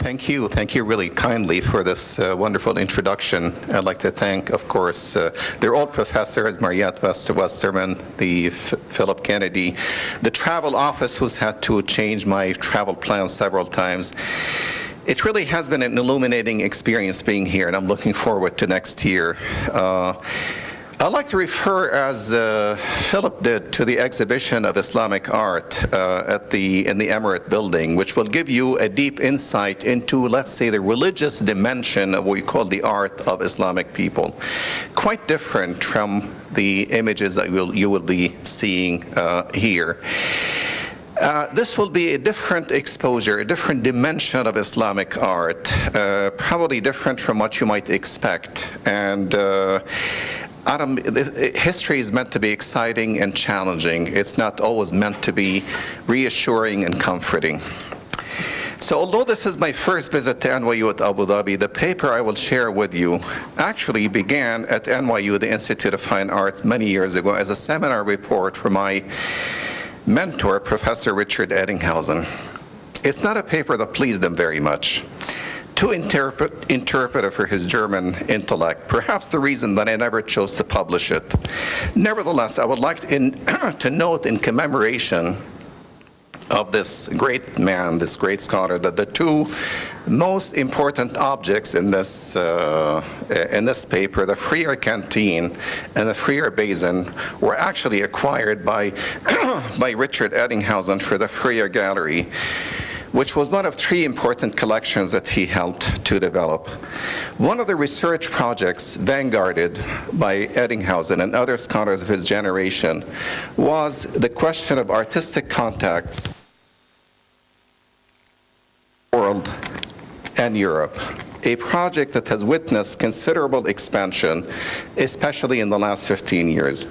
Thank you. Thank you really kindly for this wonderful introduction. I'd like to thank, of course, their old professors, Marion Westerman, the Philip Kennedy, the travel office who's had to change my travel plans several times. It really has been an illuminating experience being here, and I'm looking forward to next year. I'd like to refer, as Philip did, to the exhibition of Islamic art in the Emirate building, which will give you a deep insight into, let's say, the religious dimension of what we call the art of Islamic people. Quite different from the images that you will be seeing here. This will be a different exposure, a different dimension of Islamic art, probably different from what you might expect. And history is meant to be exciting and challenging. It's not always meant to be reassuring and comforting. So although this is my first visit to NYU at Abu Dhabi, the paper I will share with you actually began at NYU, the Institute of Fine Arts, many years ago as a seminar report for my mentor, Professor Richard Eddinghausen. It's not a paper that pleased him very much. Too interpretive for his German intellect, perhaps the reason that I never chose to publish it. Nevertheless, I would like to note in commemoration of this great man, this great scholar, that the two most important objects in this paper, the Freer Canteen and the Freer Basin, were actually acquired by, by Richard Eddinghausen for the Freer Gallery, which was one of three important collections that he helped to develop. One of the research projects vanguarded by Eddinghausen and other scholars of his generation was the question of artistic contacts world and Europe, a project that has witnessed considerable expansion, especially in the last 15 years.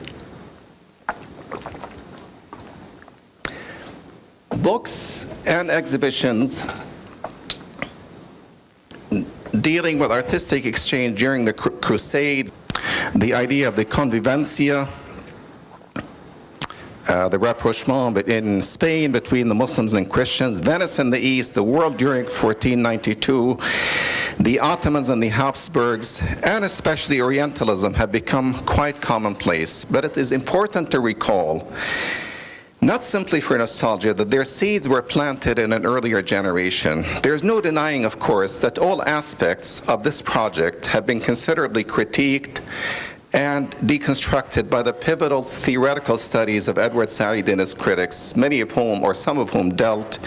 Books and exhibitions dealing with artistic exchange during the Crusades, the idea of the convivencia, the rapprochement in Spain between the Muslims and Christians, Venice in the East, the world during 1492, the Ottomans and the Habsburgs, and especially Orientalism have become quite commonplace. But it is important to recall, not simply for nostalgia, that their seeds were planted in an earlier generation. There's no denying, of course, that all aspects of this project have been considerably critiqued and deconstructed by the pivotal theoretical studies of Edward Said and his critics, many of whom, or some of whom, dealt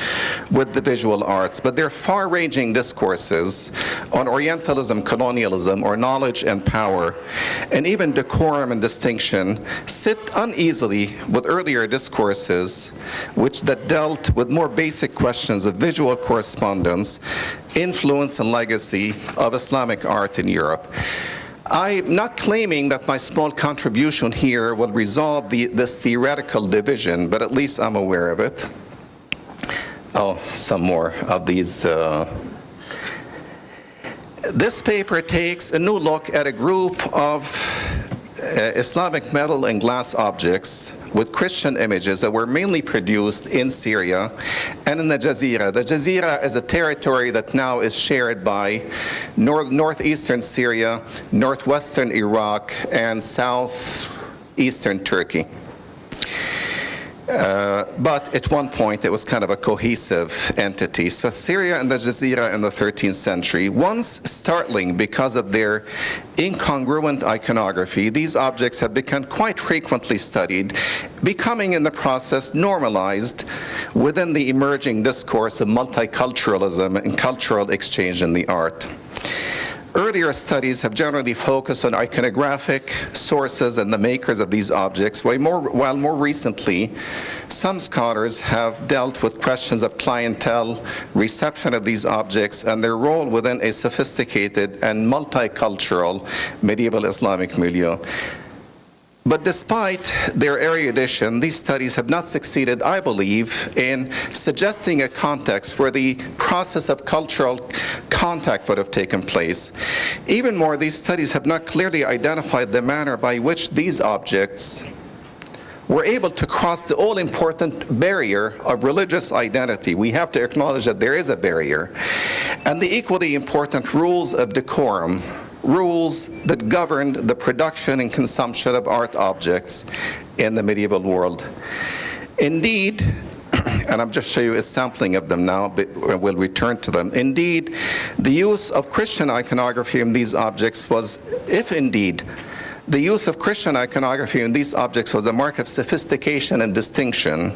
with the visual arts. But their far-ranging discourses on Orientalism, colonialism, or knowledge and power, and even decorum and distinction, sit uneasily with earlier discourses that dealt with more basic questions of visual correspondence, influence, and legacy of Islamic art in Europe. I'm not claiming that my small contribution here will resolve this theoretical division, but at least I'm aware of it. Oh, some more of these. This paper takes a new look at a group of Islamic metal and glass objects with Christian images that were mainly produced in Syria and in the Jazira. The Jazira is a territory that now is shared by northeastern Syria, northwestern Iraq, and southeastern Turkey. But at one point, it was kind of a cohesive entity. So Syria and the Jazira in the 13th century, once startling because of their incongruent iconography, these objects have become quite frequently studied, becoming in the process normalized within the emerging discourse of multiculturalism and cultural exchange in the art. Earlier studies have generally focused on iconographic sources and the makers of these objects, while more recently, some scholars have dealt with questions of clientele, reception of these objects, and their role within a sophisticated and multicultural medieval Islamic milieu. But despite their erudition, these studies have not succeeded, I believe, in suggesting a context where the process of cultural contact would have taken place. Even more, these studies have not clearly identified the manner by which these objects were able to cross the all-important barrier of religious identity. We have to acknowledge that there is a barrier. And the equally important rules of decorum, rules that governed the production and consumption of art objects in the medieval world. Indeed, and I'm just showing you a sampling of them now, but we'll return to them. Indeed, the use of Christian iconography in these objects was, if indeed, the use of Christian iconography in these objects was a mark of sophistication and distinction,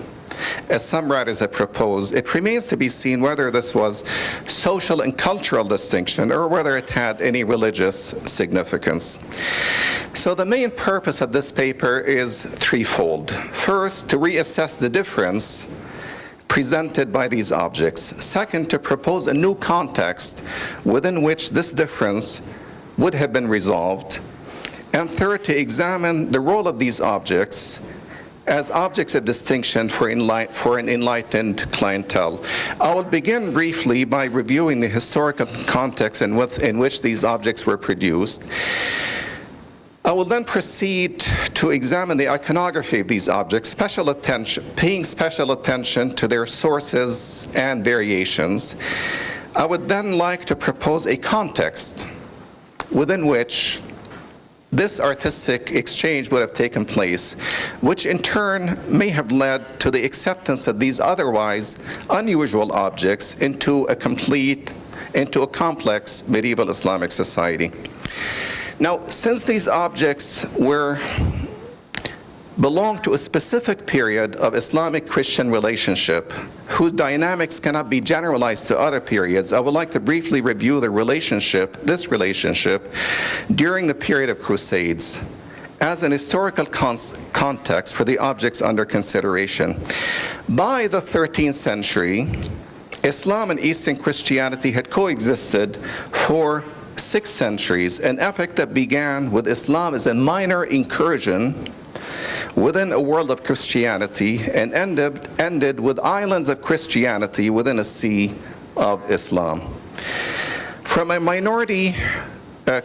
as some writers have proposed, it remains to be seen whether this was social and cultural distinction or whether it had any religious significance. So the main purpose of this paper is threefold. First, to reassess the difference presented by these objects. Second, to propose a new context within which this difference would have been resolved. And third, to examine the role of these objects as objects of distinction for an enlightened clientele. I will begin briefly by reviewing the historical context in which these objects were produced. I will then proceed to examine the iconography of these objects, paying special attention to their sources and variations. I would then like to propose a context within which this artistic exchange would have taken place, which in turn may have led to the acceptance of these otherwise unusual objects into a complex medieval Islamic society. Now, since these objects belong to a specific period of Islamic-Christian relationship, whose dynamics cannot be generalized to other periods, I would like to briefly review this relationship during the period of Crusades as an historical context for the objects under consideration. By the 13th century, Islam and Eastern Christianity had coexisted for 6 centuries, an epoch that began with Islam as a minor incursion within a world of Christianity and ended with islands of Christianity within a sea of Islam. From a minority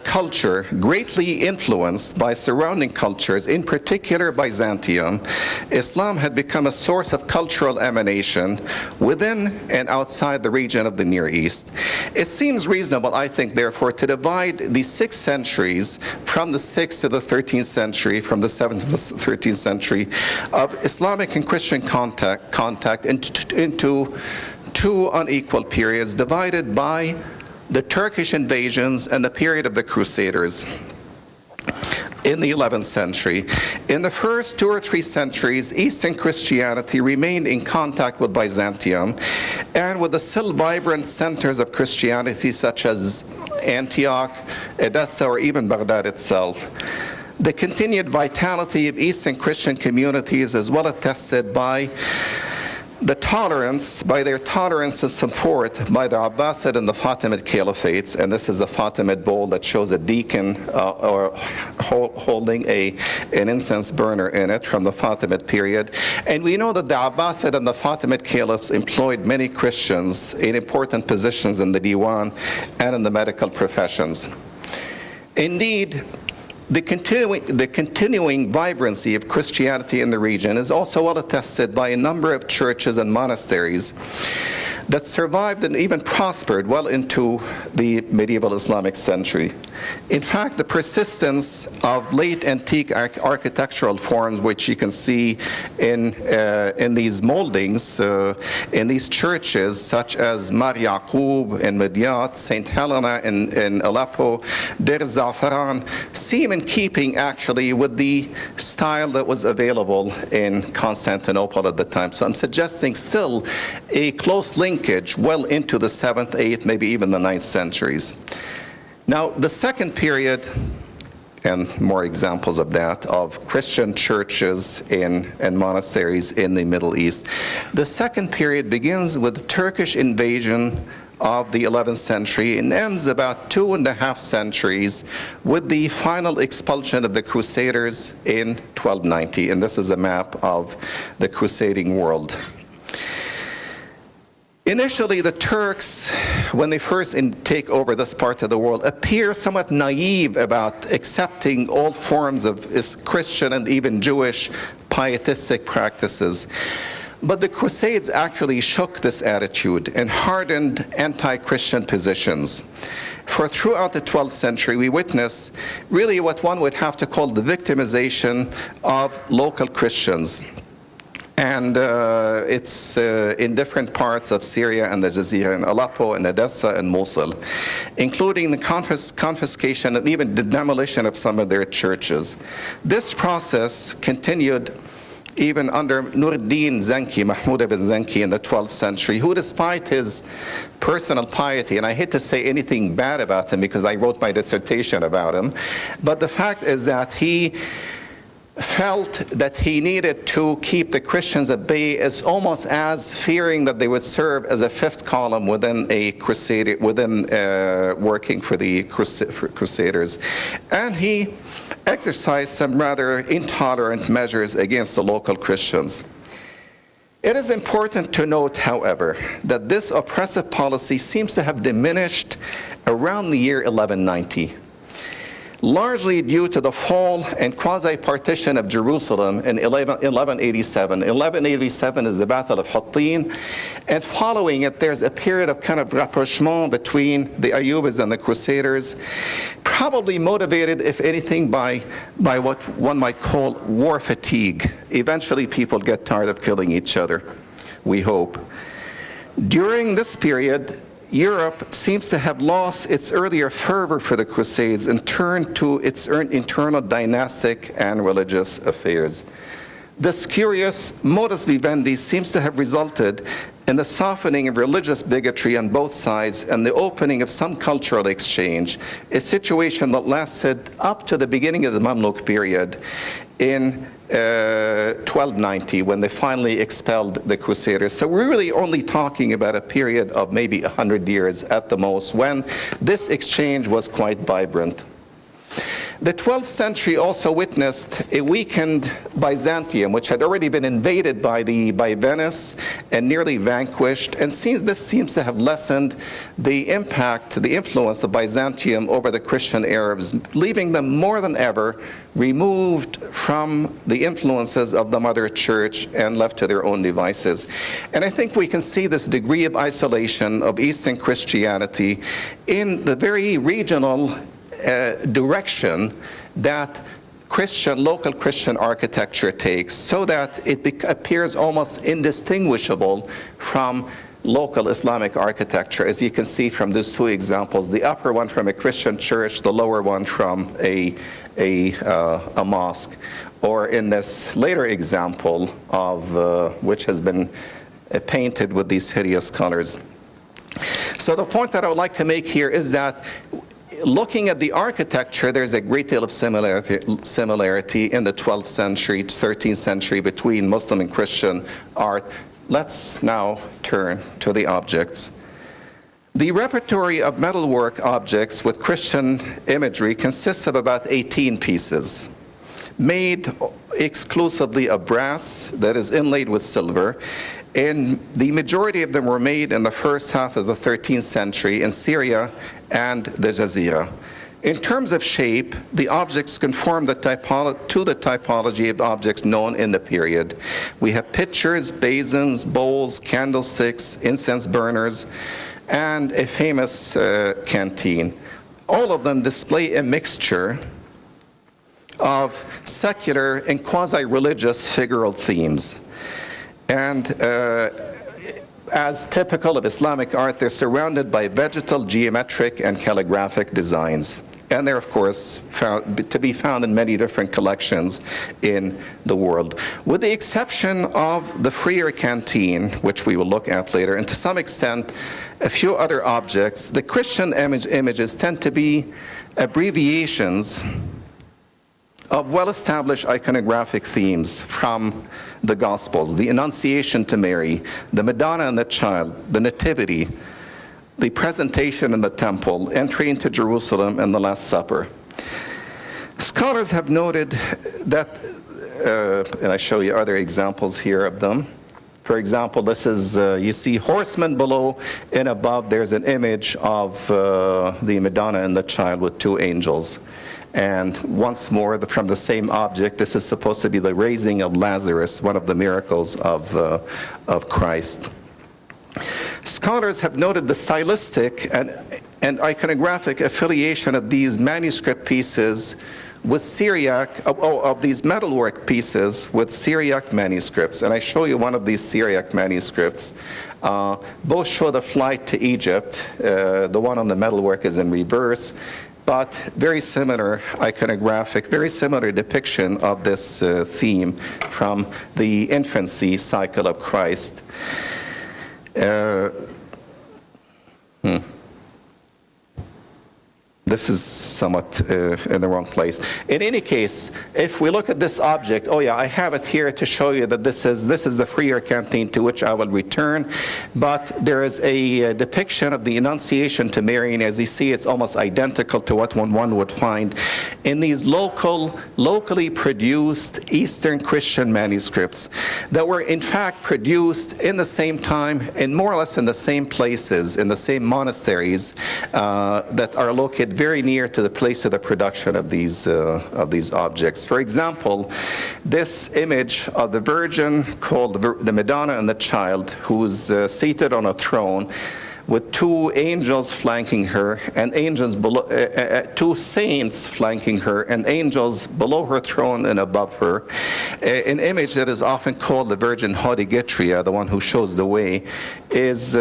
culture greatly influenced by surrounding cultures, in particular Byzantium, Islam had become a source of cultural emanation within and outside the region of the Near East. It seems reasonable, I think, therefore, to divide the 6 centuries from the 6th to the 13th century, from the 7th to the 13th century, of Islamic and Christian contact into 2 unequal periods divided by the Turkish invasions and the period of the Crusaders in the 11th century. In the first 2 or 3 centuries, Eastern Christianity remained in contact with Byzantium and with the still vibrant centers of Christianity such as Antioch, Edessa, or even Baghdad itself. The continued vitality of Eastern Christian communities is well attested by their tolerance and support by the Abbasid and the Fatimid caliphates, and this is a Fatimid bowl that shows a deacon holding an incense burner in it from the Fatimid period. And we know that the Abbasid and the Fatimid caliphs employed many Christians in important positions in the Diwan and in the medical professions. Indeed, the continuing vibrancy of Christianity in the region is also well attested by a number of churches and monasteries that survived and even prospered well into the medieval Islamic century. In fact, the persistence of late antique architectural forms, which you can see in these moldings, in these churches, such as Mar Yaqub in Midyat, St. Helena in Aleppo, Deir Zafaran, seem in keeping actually with the style that was available in Constantinople at the time. So I'm suggesting still a close linkage well into the 7th, 8th, maybe even the 9th centuries. Now, the second period, and more examples of that, of Christian churches and monasteries in the Middle East. The second period begins with the Turkish invasion of the 11th century and ends about 2.5 centuries with the final expulsion of the Crusaders in 1290. And this is a map of the crusading world. Initially, the Turks, when they first take over this part of the world, appear somewhat naive about accepting all forms of Christian and even Jewish pietistic practices. But the Crusades actually shook this attitude and hardened anti-Christian positions. For throughout the 12th century, we witness really what one would have to call the victimization of local Christians. And it's in different parts of Syria and the Jazira, in Aleppo and Edessa and Mosul, including the confiscation and even the demolition of some of their churches. This process continued even under Nur-ad-Din Zenki, Mahmud ibn Zenki in the 12th century, who despite his personal piety, and I hate to say anything bad about him because I wrote my dissertation about him, but the fact is that he felt that he needed to keep the Christians at bay as almost as fearing that they would serve as a fifth column within a crusader, within working for the crusaders. And he exercised some rather intolerant measures against the local Christians. It is important to note, however, that this oppressive policy seems to have diminished around the year 1190. Largely due to the fall and quasi-partition of Jerusalem in 1187. 1187 is the Battle of Hattin, and following it, there's a period of kind of rapprochement between the Ayyubids and the Crusaders, probably motivated, if anything, by what one might call war fatigue. Eventually, people get tired of killing each other, we hope. During this period, Europe seems to have lost its earlier fervor for the Crusades and turned to its internal dynastic and religious affairs. This curious modus vivendi seems to have resulted in the softening of religious bigotry on both sides and the opening of some cultural exchange, a situation that lasted up to the beginning of the Mamluk period in 1290, when they finally expelled the Crusaders. So we're really only talking about a period of maybe 100 years at the most, when this exchange was quite vibrant. The 12th century also witnessed a weakened Byzantium, which had already been invaded by Venice and nearly vanquished, and this seems to have lessened the impact, the influence of Byzantium over the Christian Arabs, leaving them more than ever removed from the influences of the Mother Church and left to their own devices. And I think we can see this degree of isolation of Eastern Christianity in the very regional direction that local Christian architecture takes, so that it appears almost indistinguishable from local Islamic architecture, as you can see from these two examples, the upper one from a Christian church, the lower one from a mosque, or in this later example of which has been painted with these hideous colors. So the point that I would like to make here is that looking at the architecture, there's a great deal of similarity in the 12th century, 13th century between Muslim and Christian art. Let's now turn to the objects. The repertory of metalwork objects with Christian imagery consists of about 18 pieces, made exclusively of brass that is inlaid with silver, and the majority of them were made in the first half of the 13th century in Syria and the Jazira. In terms of shape, the objects conform to the typology of objects known in the period. We have pitchers, basins, bowls, candlesticks, incense burners, and a famous canteen. All of them display a mixture of secular and quasi-religious figural themes. And as typical of Islamic art, they're surrounded by vegetal, geometric, and calligraphic designs. And they're, of course, to be found in many different collections in the world. With the exception of the freer canteen, which we will look at later, and to some extent, a few other objects, the Christian images tend to be abbreviations of well-established iconographic themes from the Gospels: the Annunciation to Mary, the Madonna and the Child, the Nativity, the presentation in the temple, entry into Jerusalem, and the Last Supper. Scholars have noted that, and I show you other examples here of them. For example, this is, you see horsemen below, and above there's an image of the Madonna and the Child with two angels. And once more, from the same object, this is supposed to be the raising of Lazarus, one of the miracles of Christ. Scholars have noted the stylistic and iconographic affiliation of these manuscript pieces with Syriac, of these metalwork pieces with Syriac manuscripts. And I show you one of these Syriac manuscripts. Both show the flight to Egypt. The one on the metalwork is in reverse, but very similar iconographic, very similar depiction of this theme from the infancy cycle of Christ. This is somewhat in the wrong place. In any case, if we look at this object, oh yeah, I have it here to show you that this is the freer canteen to which I will return. But there is a depiction of the Annunciation to Marion. As you see, it's almost identical to what one would find in these locally produced Eastern Christian manuscripts that were in fact produced in the same time, in more or less in the same places, in the same monasteries that are located very near to the place of the production of these objects. For example, this image of the Virgin called the Madonna and the Child, who's seated on a throne with two angels flanking her and angels below, two saints flanking her and angels below her throne and above her. An image that is often called the Virgin Hodegetria, the one who shows the way, is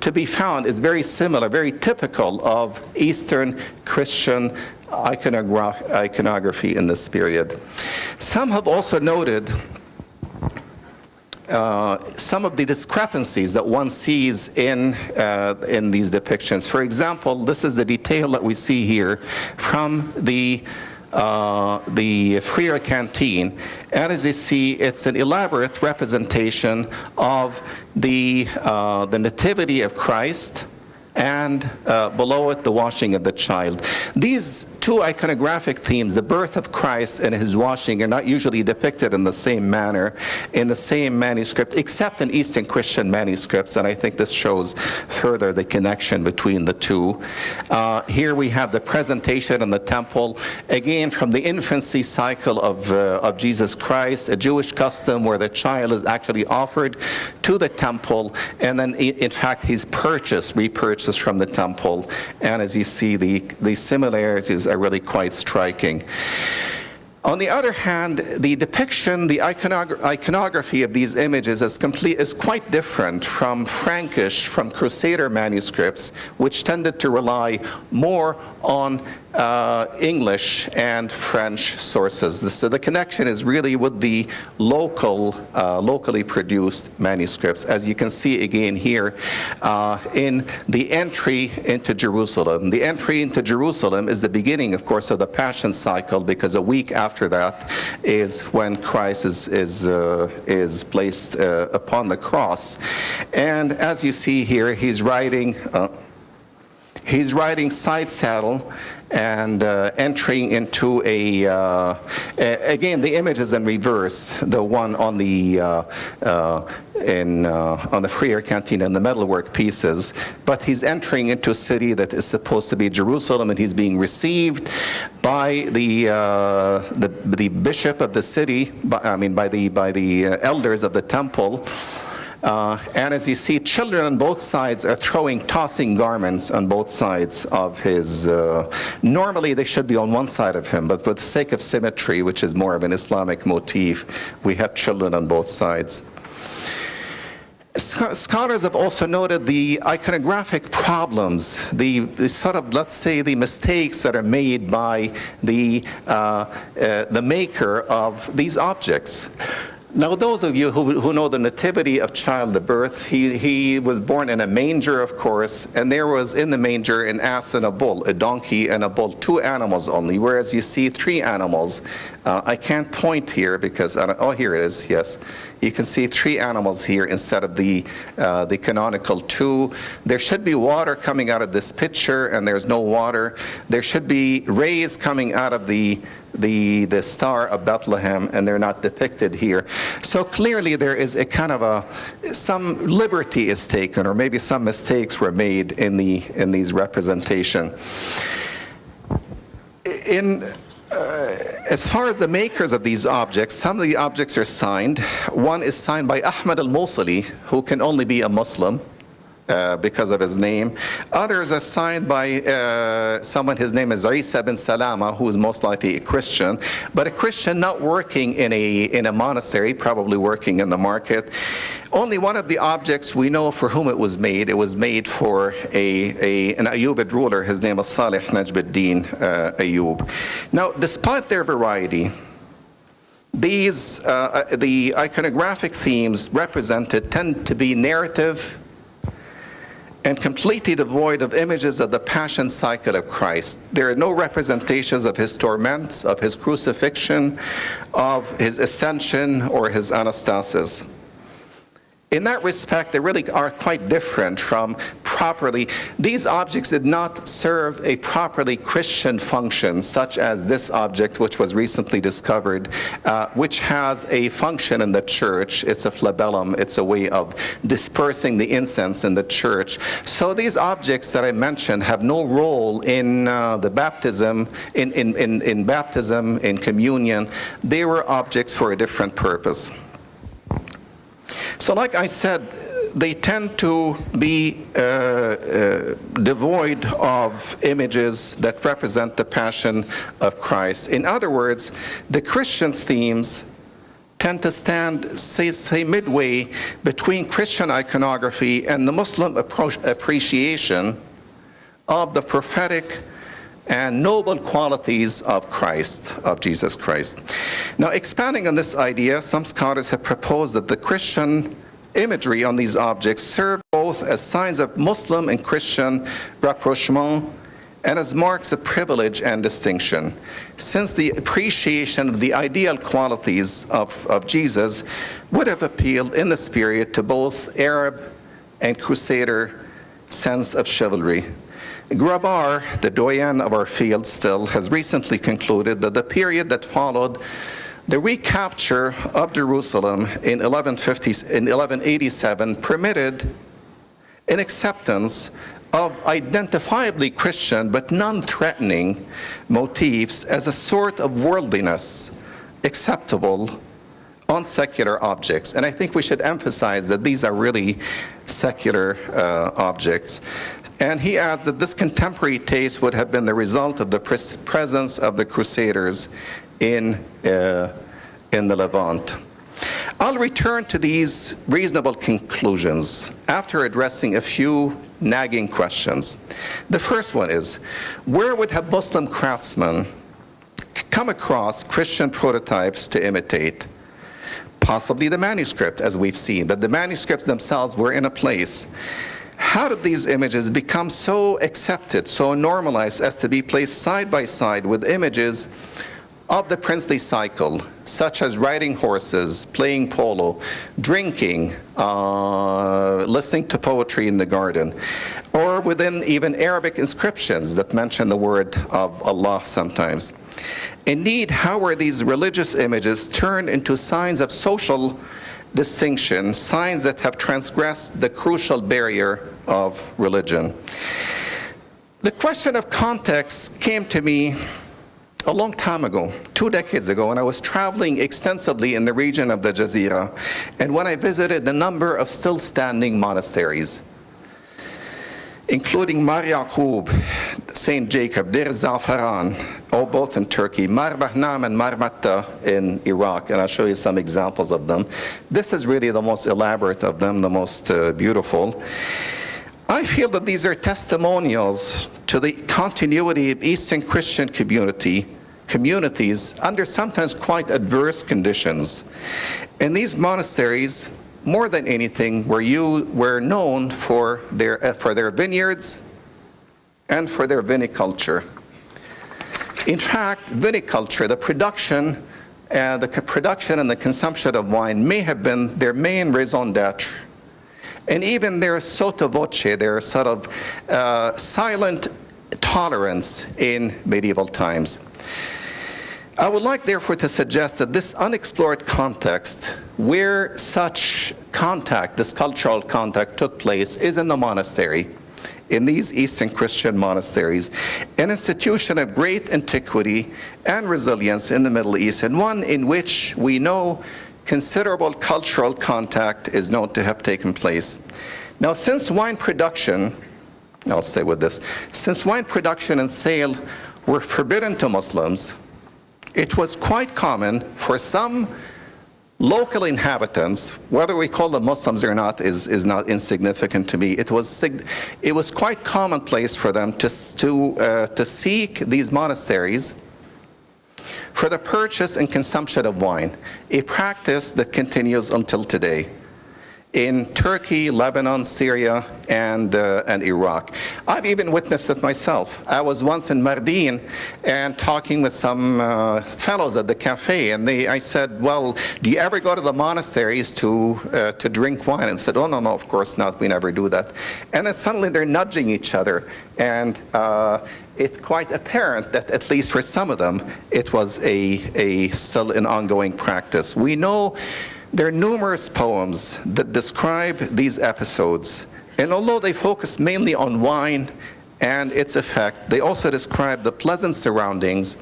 to be found, is very similar, very typical of Eastern Christian iconography in this period. Some have also noted some of the discrepancies that one sees in these depictions. For example, this is the detail that we see here from the freer canteen, and as you see, it's an elaborate representation of the Nativity of Christ, and below it, the washing of the child. These two iconographic themes, the birth of Christ and his washing, are not usually depicted in the same manner, in the same manuscript, except in Eastern Christian manuscripts, and I think this shows further the connection between the two. Here we have the presentation in the temple, again from the infancy cycle of Jesus Christ, a Jewish custom where the child is actually offered to the temple, and then in fact he's repurchased from the temple, and as you see, the similarities are really quite striking. On the other hand, the depiction, the iconography of these images is quite different from Frankish, from Crusader manuscripts, which tended to rely more on English and French sources. So the connection is really with the locally produced manuscripts, as you can see again here in the entry into Jerusalem. The entry into Jerusalem is the beginning, of course, of the Passion cycle, because a week after that is when Christ is placed upon the cross. And as you see here, he's riding side saddle and entering into again, the image is in reverse, the one on the freer canteen and the metalwork pieces, but he's entering into a city that is supposed to be Jerusalem, and he's being received by the bishop of the city, by the elders of the temple. And as you see, children on both sides are tossing garments on both sides of his. Normally they should be on one side of him, but for the sake of symmetry, which is more of an Islamic motif, we have children on both sides. Scholars have also noted the iconographic problems, the sort of, let's say, the mistakes that are made by the maker of these objects. Now, those of you who know the Nativity of Child, the birth, he was born in a manger, of course, and there was in the manger an ass and a bull, a donkey and a bull, two animals only, whereas you see three animals. I can't point here because, oh, here it is, yes. You can see three animals here instead of the canonical two. There should be water coming out of this pitcher, and there's no water. There should be rays coming out of the the Star of Bethlehem, and they're not depicted here. So clearly there is a kind of some liberty is taken, or maybe some mistakes were made in these representation. As far as the makers of these objects, some of the objects are signed. One is signed by Ahmad al-Mosili, who can only be a Muslim because of his name. Others are signed by someone, his name is Isa bin Salama, who is most likely a Christian, but a Christian not working in a monastery, probably working in the market. Only one of the objects we know for whom it was made. It was made for an Ayyubid ruler. His name was Salih Najmuddin Ayyub. Now, despite their variety, these the iconographic themes represented tend to be narrative and completely devoid of images of the passion cycle of Christ. There are no representations of his torments, of his crucifixion, of his ascension, or his anastasis. In that respect, they really are quite different from properly. These objects did not serve a properly Christian function, such as this object, which was recently discovered, which has a function in the church. It's a flabellum. It's a way of dispersing the incense in the church. So these objects that I mentioned have no role in the baptism, in baptism, in communion. They were objects for a different purpose. So like I said, they tend to be devoid of images that represent the passion of Christ. In other words, the Christian's themes tend to stand, say midway between Christian iconography and the Muslim appreciation of the prophetic and noble qualities of Christ, of Jesus Christ. Now, expanding on this idea, some scholars have proposed that the Christian imagery on these objects serve both as signs of Muslim and Christian rapprochement and as marks of privilege and distinction, since the appreciation of the ideal qualities of Jesus would have appealed in this period to both Arab and Crusader sense of chivalry. Grabar, the doyen of our field still, has recently concluded that the period that followed the recapture of Jerusalem in 1187 permitted an acceptance of identifiably Christian but non-threatening motifs as a sort of worldliness acceptable on secular objects. And I think we should emphasize that these are really secular objects. And he adds that this contemporary taste would have been the result of the presence of the Crusaders in the Levant. I'll return to these reasonable conclusions after addressing a few nagging questions. The first one is, where would have Muslim craftsmen come across Christian prototypes to imitate? Possibly the manuscript, as we've seen, but the manuscripts themselves were in a place. How did these images become so accepted, so normalized as to be placed side by side with images of the princely cycle, such as riding horses, playing polo, drinking, listening to poetry in the garden, or within even Arabic inscriptions that mention the word of Allah sometimes? Indeed, how were these religious images turned into signs of social distinction, signs that have transgressed the crucial barrier of religion? The question of context came to me a long time ago, 2 decades ago, when I was traveling extensively in the region of the Jazira, and when I visited a number of still standing monasteries, including Mar Yaqub, St. Jacob, Deir Zafaran, all both in Turkey, Mar Bahnam and Mar Matta in Iraq, and I'll show you some examples of them. This is really the most elaborate of them, the most beautiful. I feel that these are testimonials to the continuity of Eastern Christian communities under sometimes quite adverse conditions. And these monasteries, more than anything, were known for their vineyards and for their viniculture. In fact, viniculture, the production and the consumption of wine may have been their main raison d'etre. And even their sotto voce, their sort of silent tolerance in medieval times. I would like, therefore, to suggest that this unexplored context where such contact, this cultural contact took place, is in the monastery, in these Eastern Christian monasteries, an institution of great antiquity and resilience in the Middle East, and one in which we know considerable cultural contact is known to have taken place. Now, since wine production, I'll stay with this, since wine production and sale were forbidden to Muslims, it was quite common for some local inhabitants, whether we call them Muslims or not is not insignificant to me. It was quite commonplace for them to seek these monasteries for the purchase and consumption of wine, a practice that continues until today in Turkey, Lebanon, Syria, and Iraq. I've even witnessed it myself. I was once in Marion and talking with some fellows at the cafe, and I said, well, do you ever go to the monasteries to drink wine? And said, oh, no, of course not, we never do that. And then suddenly they're nudging each other, and it's quite apparent that at least for some of them, it was still an ongoing practice. We know there are numerous poems that describe these episodes, and although they focus mainly on wine and its effect, they also describe the pleasant surroundings,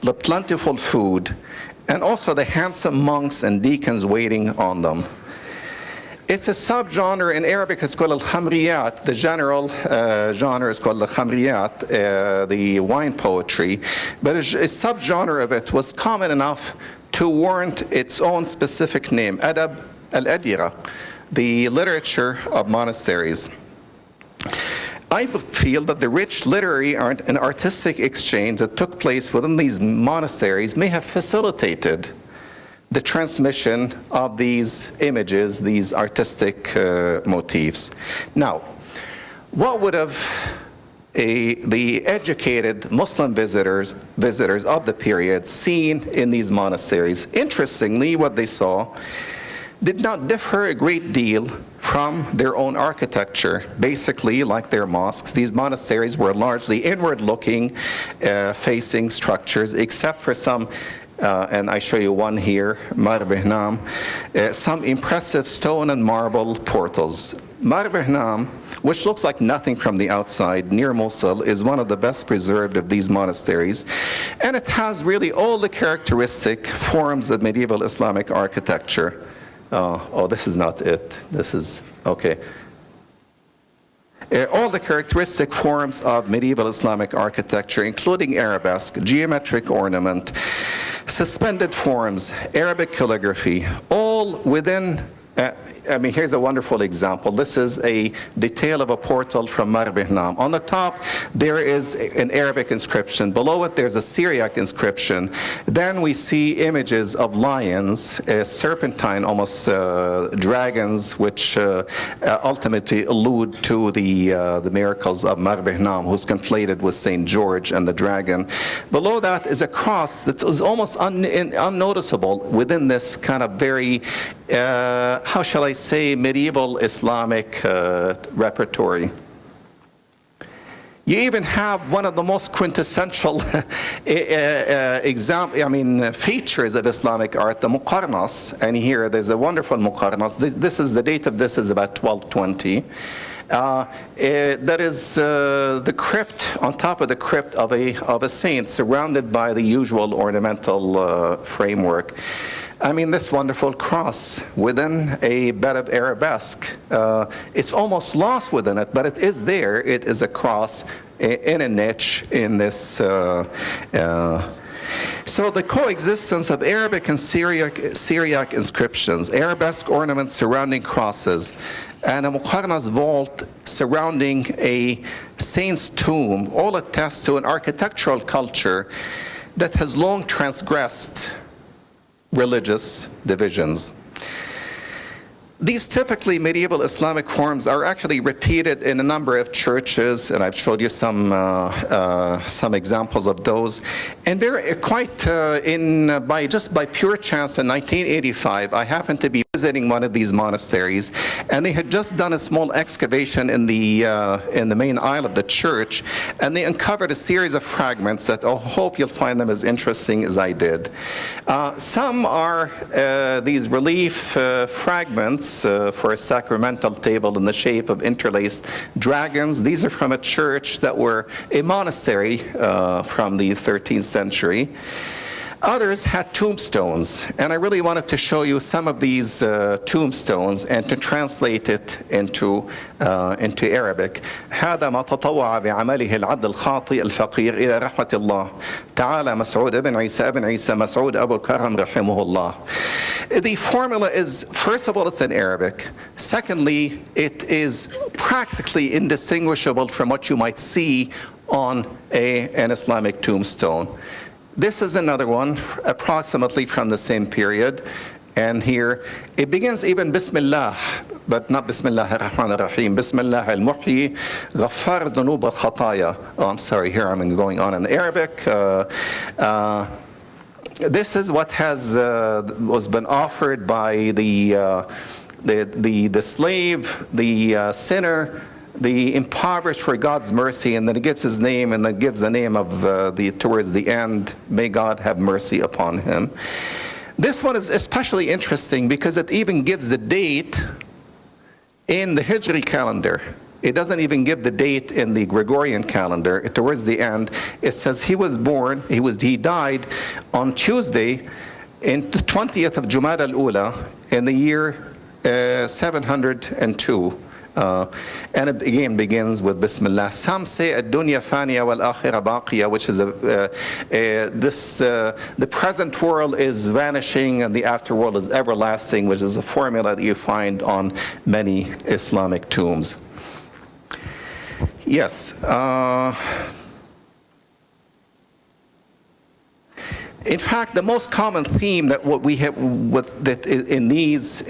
the plentiful food, and also the handsome monks and deacons waiting on them. It's a subgenre in Arabic. It's called al-khamriyat. The general genre is called the khamriyat, the wine poetry, but a subgenre of it was common enough to warrant its own specific name, Adab al-Adira, the literature of monasteries. I feel that the rich literary and artistic exchange that took place within these monasteries may have facilitated the transmission of these images, these artistic motifs. Now, what would have the educated Muslim visitors of the period seen in these monasteries? Interestingly, what they saw did not differ a great deal from their own architecture. Basically, like their mosques, these monasteries were largely inward-looking, facing structures, except for some, and I show you one here, Mar Bihnam, some impressive stone and marble portals. Mar Bihnam, which looks like nothing from the outside, near Mosul, is one of the best preserved of these monasteries, and it has really all the characteristic forms of medieval Islamic architecture. Oh, this is not it. This is, okay. All the characteristic forms of medieval Islamic architecture, including arabesque, geometric ornament, suspended forms, Arabic calligraphy, all within, I mean, here's a wonderful example. This is a detail of a portal from Mar Bihnam. On the top, there is an Arabic inscription. Below it, there's a Syriac inscription. Then we see images of lions, serpentine, almost dragons, which ultimately allude to the miracles of Mar Bihnam, who's conflated with St. George and the dragon. Below that is a cross that is almost unnoticeable within this kind of very, how shall I say, medieval Islamic repertory. You even have one of the most quintessential features of Islamic art, the muqarnas. And here there's a wonderful muqarnas. This is the date of this is about 1220. That is the crypt, on top of the crypt of a saint, surrounded by the usual ornamental framework. I mean, this wonderful cross within a bed of arabesque. It's almost lost within it, but it is there. It is a cross in a niche in this. So the coexistence of Arabic and Syriac inscriptions, arabesque ornaments surrounding crosses, and a muqarnas vault surrounding a saint's tomb all attest to an architectural culture that has long transgressed religious divisions. These typically medieval Islamic forms are actually repeated in a number of churches, and I've showed you some examples of those. And they're quite, by pure chance in 1985, I happened to be visiting one of these monasteries, and they had just done a small excavation in the main aisle of the church, and they uncovered a series of fragments that I hope you'll find them as interesting as I did. Some are these relief fragments for a sacramental table in the shape of interlaced dragons. These are from a church that were a monastery from the 13th century. Others had tombstones, and I really wanted to show you some of these tombstones and to translate it into Arabic. هذا ما تطوع بعمله العبد الخاطئ الفقير إلى رحمة الله تعالى مسعود ابن عيسى مسعود أبو الكرم رحمه الله. The formula is, first of all, it's in Arabic. Secondly, it is practically indistinguishable from what you might see on an Islamic tombstone. This is another one, approximately from the same period. And here, it begins even Bismillah, but not Bismillah ar-Rahman ar-Rahim. Bismillah al-Muhyi, Ghaffar dunub al-Khataya. Oh, I'm sorry, here I'm going on in Arabic. This is what was been offered by the slave, the sinner, the impoverished for God's mercy, and then it gives his name, and then gives the name of towards the end, may God have mercy upon him. This one is especially interesting because it even gives the date in the Hijri calendar. It doesn't even give the date in the Gregorian calendar. Towards the end, it says he died on Tuesday, in the 20th of Jumada al-Ula, in the year 702. And it again begins with Bismillah. Some say ad-dunya faniya wal-akhirah baqiya, which is the present world is vanishing and the afterworld is everlasting, which is a formula that you find on many Islamic tombs. Yes. In fact, the most common theme that what we have in these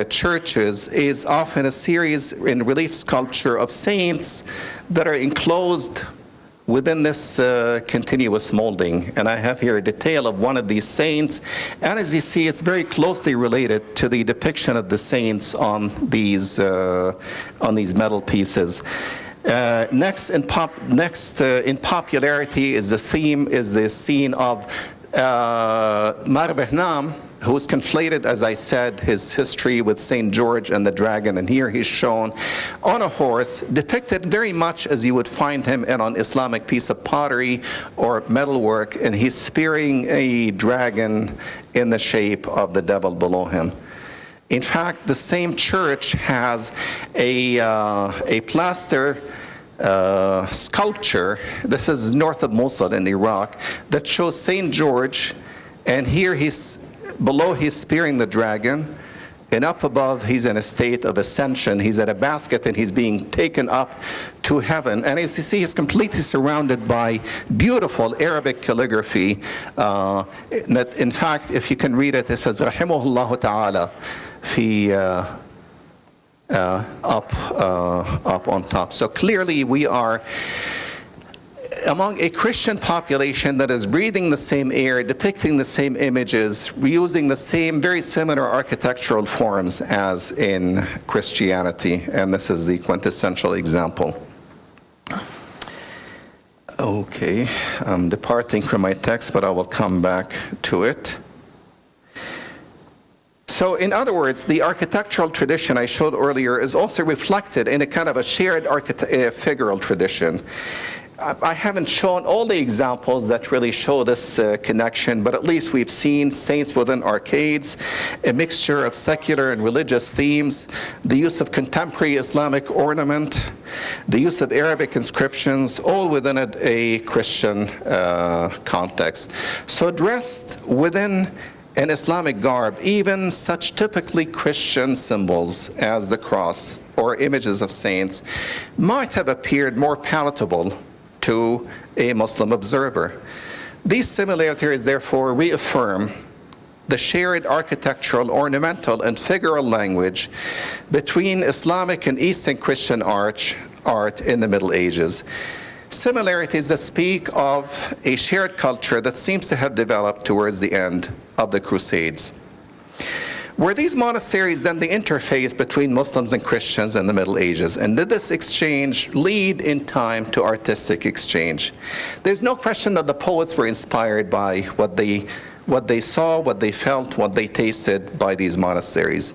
churches is often a series in relief sculpture of saints that are enclosed within this continuous molding. And I have here a detail of one of these saints. And as you see, it's very closely related to the depiction of the saints on these metal pieces. Next in popularity is the scene of Mar-Behnam, who's conflated, as I said, his history with St. George and the dragon, and here he's shown on a horse, depicted very much as you would find him in an Islamic piece of pottery or metalwork, and he's spearing a dragon in the shape of the devil below him. In fact, the same church has a plaster sculpture, this is north of Mosul in Iraq, that shows St. George, and here below he's spearing the dragon, and up above he's in a state of ascension. He's at a basket and he's being taken up to heaven. And as you see, he's completely surrounded by beautiful Arabic calligraphy. That in fact, if you can read it, it says, Rahimahullah ta'ala, up on top. So clearly we are among a Christian population that is breathing the same air, depicting the same images, reusing the same very similar architectural forms as in Christianity, and this is the quintessential example. Okay, I'm departing from my text, but I will come back to it. So in other words, the architectural tradition I showed earlier is also reflected in a kind of a shared figural tradition. I haven't shown all the examples that really show this connection, but at least we've seen saints within arcades, a mixture of secular and religious themes, the use of contemporary Islamic ornament, the use of Arabic inscriptions, all within a Christian context. So dressed within an Islamic garb, even such typically Christian symbols as the cross or images of saints might have appeared more palatable to a Muslim observer. These similarities therefore reaffirm the shared architectural, ornamental, and figural language between Islamic and Eastern Christian art in the Middle Ages. Similarities that speak of a shared culture that seems to have developed towards the end of the Crusades. Were these monasteries then the interface between Muslims and Christians in the Middle Ages? And did this exchange lead in time to artistic exchange? There's no question that the poets were inspired by what they saw, what they felt, what they tasted by these monasteries.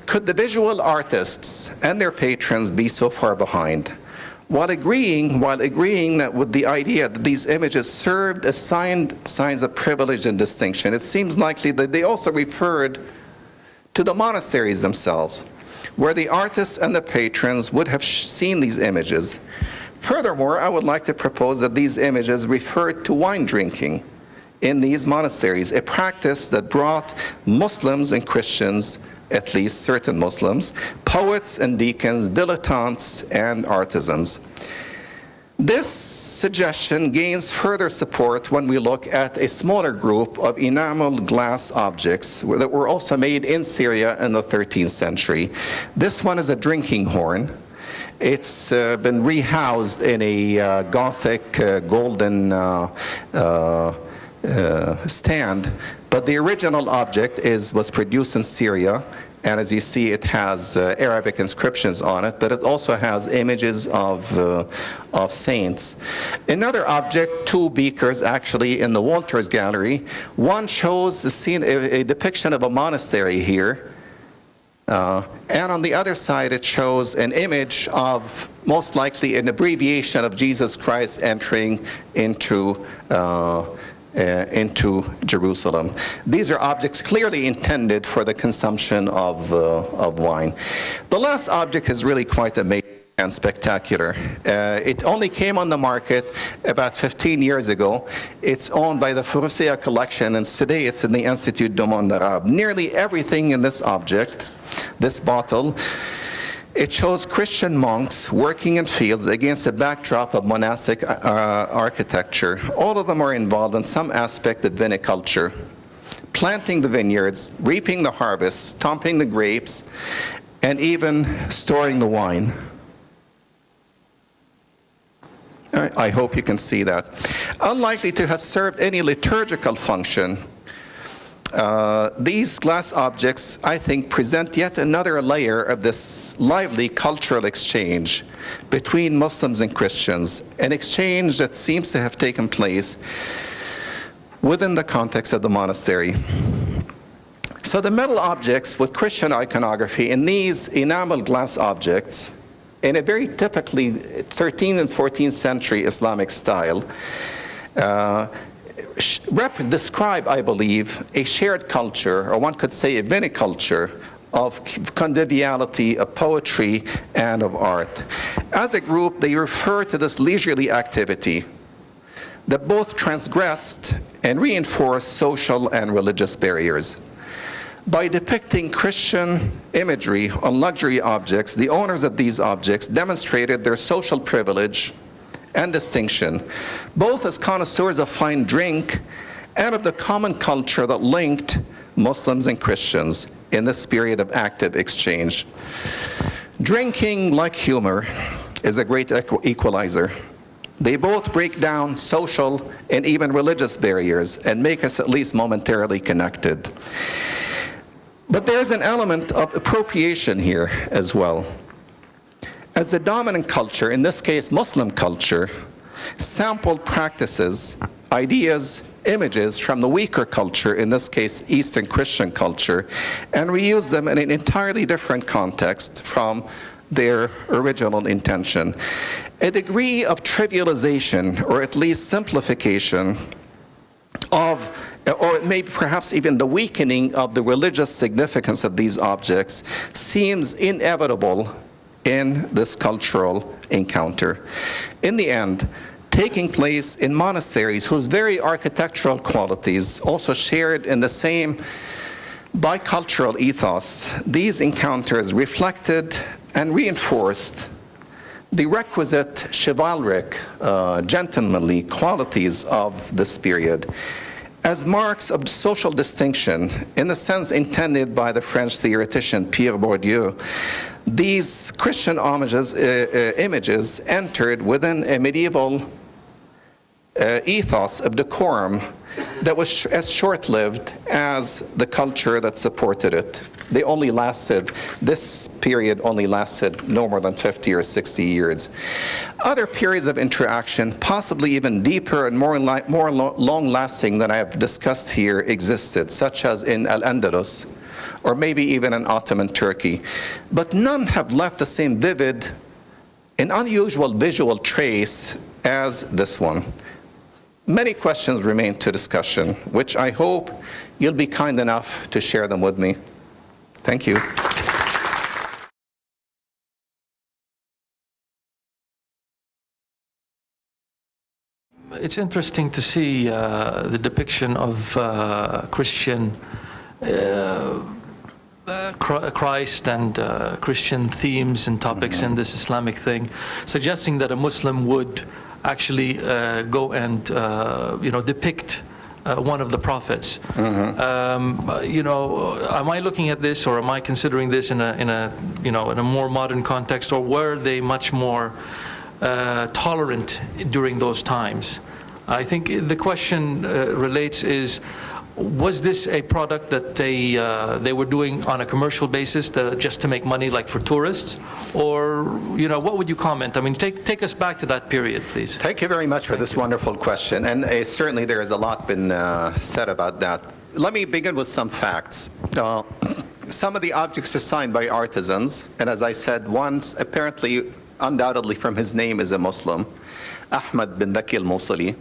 Could the visual artists and their patrons be so far behind? While agreeing that with the idea that these images served as signs of privilege and distinction, it seems likely that they also referred to the monasteries themselves, where the artists and the patrons would have seen these images. Furthermore, I would like to propose that these images referred to wine drinking in these monasteries, a practice that brought Muslims and Christians, at least certain Muslims, poets and deacons, dilettantes, and artisans. This suggestion gains further support when we look at a smaller group of enameled glass objects that were also made in Syria in the 13th century. This one is a drinking horn. It's been rehoused in a Gothic golden stand, but the original object was produced in Syria. And as you see, it has Arabic inscriptions on it, but it also has images of saints. Another object, two beakers actually in the Walters Gallery. One shows the scene, a depiction of a monastery here. And on the other side, it shows an image of, most likely, an abbreviation of Jesus Christ entering into Jerusalem. These are objects clearly intended for the consumption of wine. The last object is really quite amazing and spectacular. It only came on the market about 15 years ago. It's owned by the Furusea collection, and today it's in the Institut du Monde Arabe. Nearly everything in this object, this bottle, it shows Christian monks working in fields against a backdrop of monastic architecture. All of them are involved in some aspect of viniculture, planting the vineyards, reaping the harvest, stomping the grapes, and even storing the wine. I hope you can see that. Unlikely to have served any liturgical function, these glass objects, I think, present yet another layer of this lively cultural exchange between Muslims and Christians, an exchange that seems to have taken place within the context of the monastery. So the metal objects with Christian iconography in these enameled glass objects, in a very typically 13th and 14th century Islamic style, describe, I believe, a shared culture, or one could say a viniculture, of conviviality, of poetry, and of art. As a group, they refer to this leisurely activity that both transgressed and reinforced social and religious barriers. By depicting Christian imagery on luxury objects, the owners of these objects demonstrated their social privilege and distinction, both as connoisseurs of fine drink and of the common culture that linked Muslims and Christians in this period of active exchange. Drinking, like humor, is a great equalizer. They both break down social and even religious barriers and make us at least momentarily connected. But there's an element of appropriation here as well. As the dominant culture, in this case Muslim culture, sampled practices, ideas, images from the weaker culture, in this case Eastern Christian culture, and reused them in an entirely different context from their original intention. A degree of trivialization, or at least simplification of, or maybe perhaps even the weakening of the religious significance of these objects, seems inevitable in this cultural encounter. In the end, taking place in monasteries whose very architectural qualities also shared in the same bicultural ethos, these encounters reflected and reinforced the requisite chivalric, gentlemanly qualities of this period as marks of social distinction in the sense intended by the French theoretician Pierre Bourdieu. These Christian images entered within a medieval ethos of decorum that was as short-lived as the culture that supported it. They only lasted, this period only lasted no more than 50 or 60 years. Other periods of interaction, possibly even deeper and more long-lasting than I have discussed here, existed, such as in Al-Andalus, or maybe even in Ottoman Turkey. But none have left the same vivid and unusual visual trace as this one. Many questions remain to discussion, which I hope you'll be kind enough to share them with me. Thank you. It's interesting to see the depiction of Christian Christ and Christian themes and topics in this Islamic thing, suggesting that a Muslim would actually go and depict one of the prophets. Am I looking at this, or am I considering this in a more modern context, or were they much more tolerant during those times? I think the question relates is, was this a product that they were doing on a commercial basis just to make money, like for tourists? Or, what would you comment? I mean, take us back to that period, please. Thank you very much for this wonderful question. And certainly there has a lot been said about that. Let me begin with some facts. Some of the objects are signed by artisans. And as I said, one apparently, undoubtedly from his name, is a Muslim, Ahmad bin Daki al-Mawsili.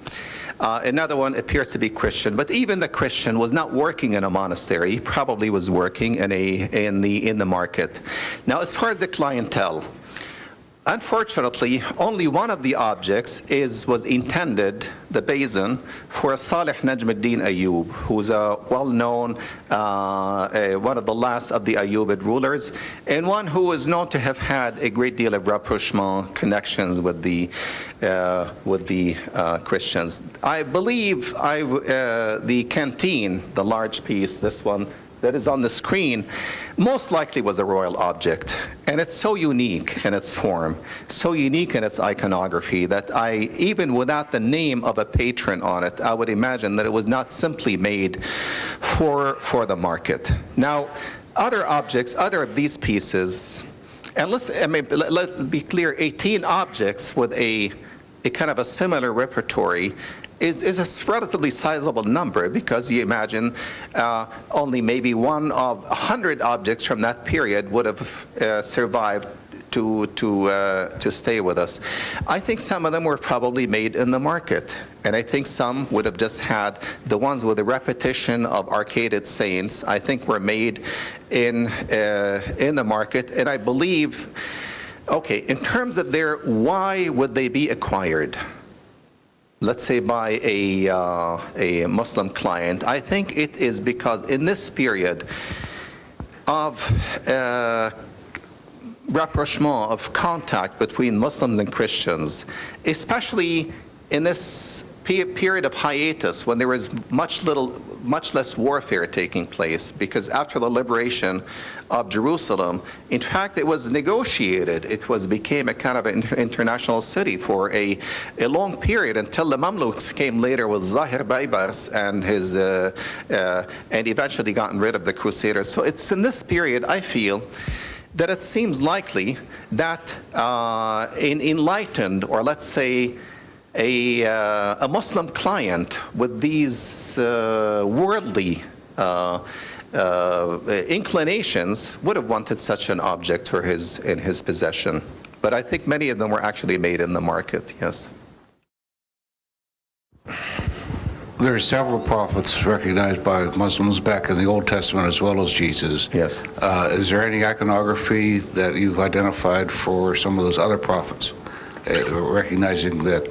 Another one appears to be Christian, but even the Christian was not working in a monastery. He probably was working in the market. Now, as far as the clientele, unfortunately, only one of the objects was intended, the basin, for Salih Najm ad-Din Ayyub, who's a well-known, one of the last of the Ayyubid rulers, and one who is known to have had a great deal of rapprochement, connections with the Christians. I believe the Canteen, the large piece, this one, that is on the screen, most likely was a royal object. And it's so unique in its form, so unique in its iconography, that even without the name of a patron on it, I would imagine that it was not simply made for the market. Now, other objects, other of these pieces, and let's be clear, 18 objects with a kind of a similar repertory is a relatively sizable number, because you imagine only maybe one of 100 objects from that period would have survived to stay with us. I think some of them were probably made in the market, and I think some would have just had the ones with the repetition of arcaded saints. I think were made in the market, and I believe, okay, in terms of why would they be acquired? Let's say by a Muslim client, I think it is because in this period of rapprochement, of contact between Muslims and Christians, especially in this period of hiatus when there was much less warfare taking place, because after the liberation of Jerusalem, in fact, it was negotiated. It became a kind of an international city for a long period, until the Mamluks came later with Zahir Baybars and eventually gotten rid of the Crusaders. So it's in this period, I feel, that it seems likely that an enlightened, or let's say a Muslim client with these worldly inclinations would have wanted such an object in his possession. But I think many of them were actually made in the market, yes. There are several prophets recognized by Muslims back in the Old Testament as well as Jesus. Yes. Is there any iconography that you've identified for some of those other prophets, recognizing that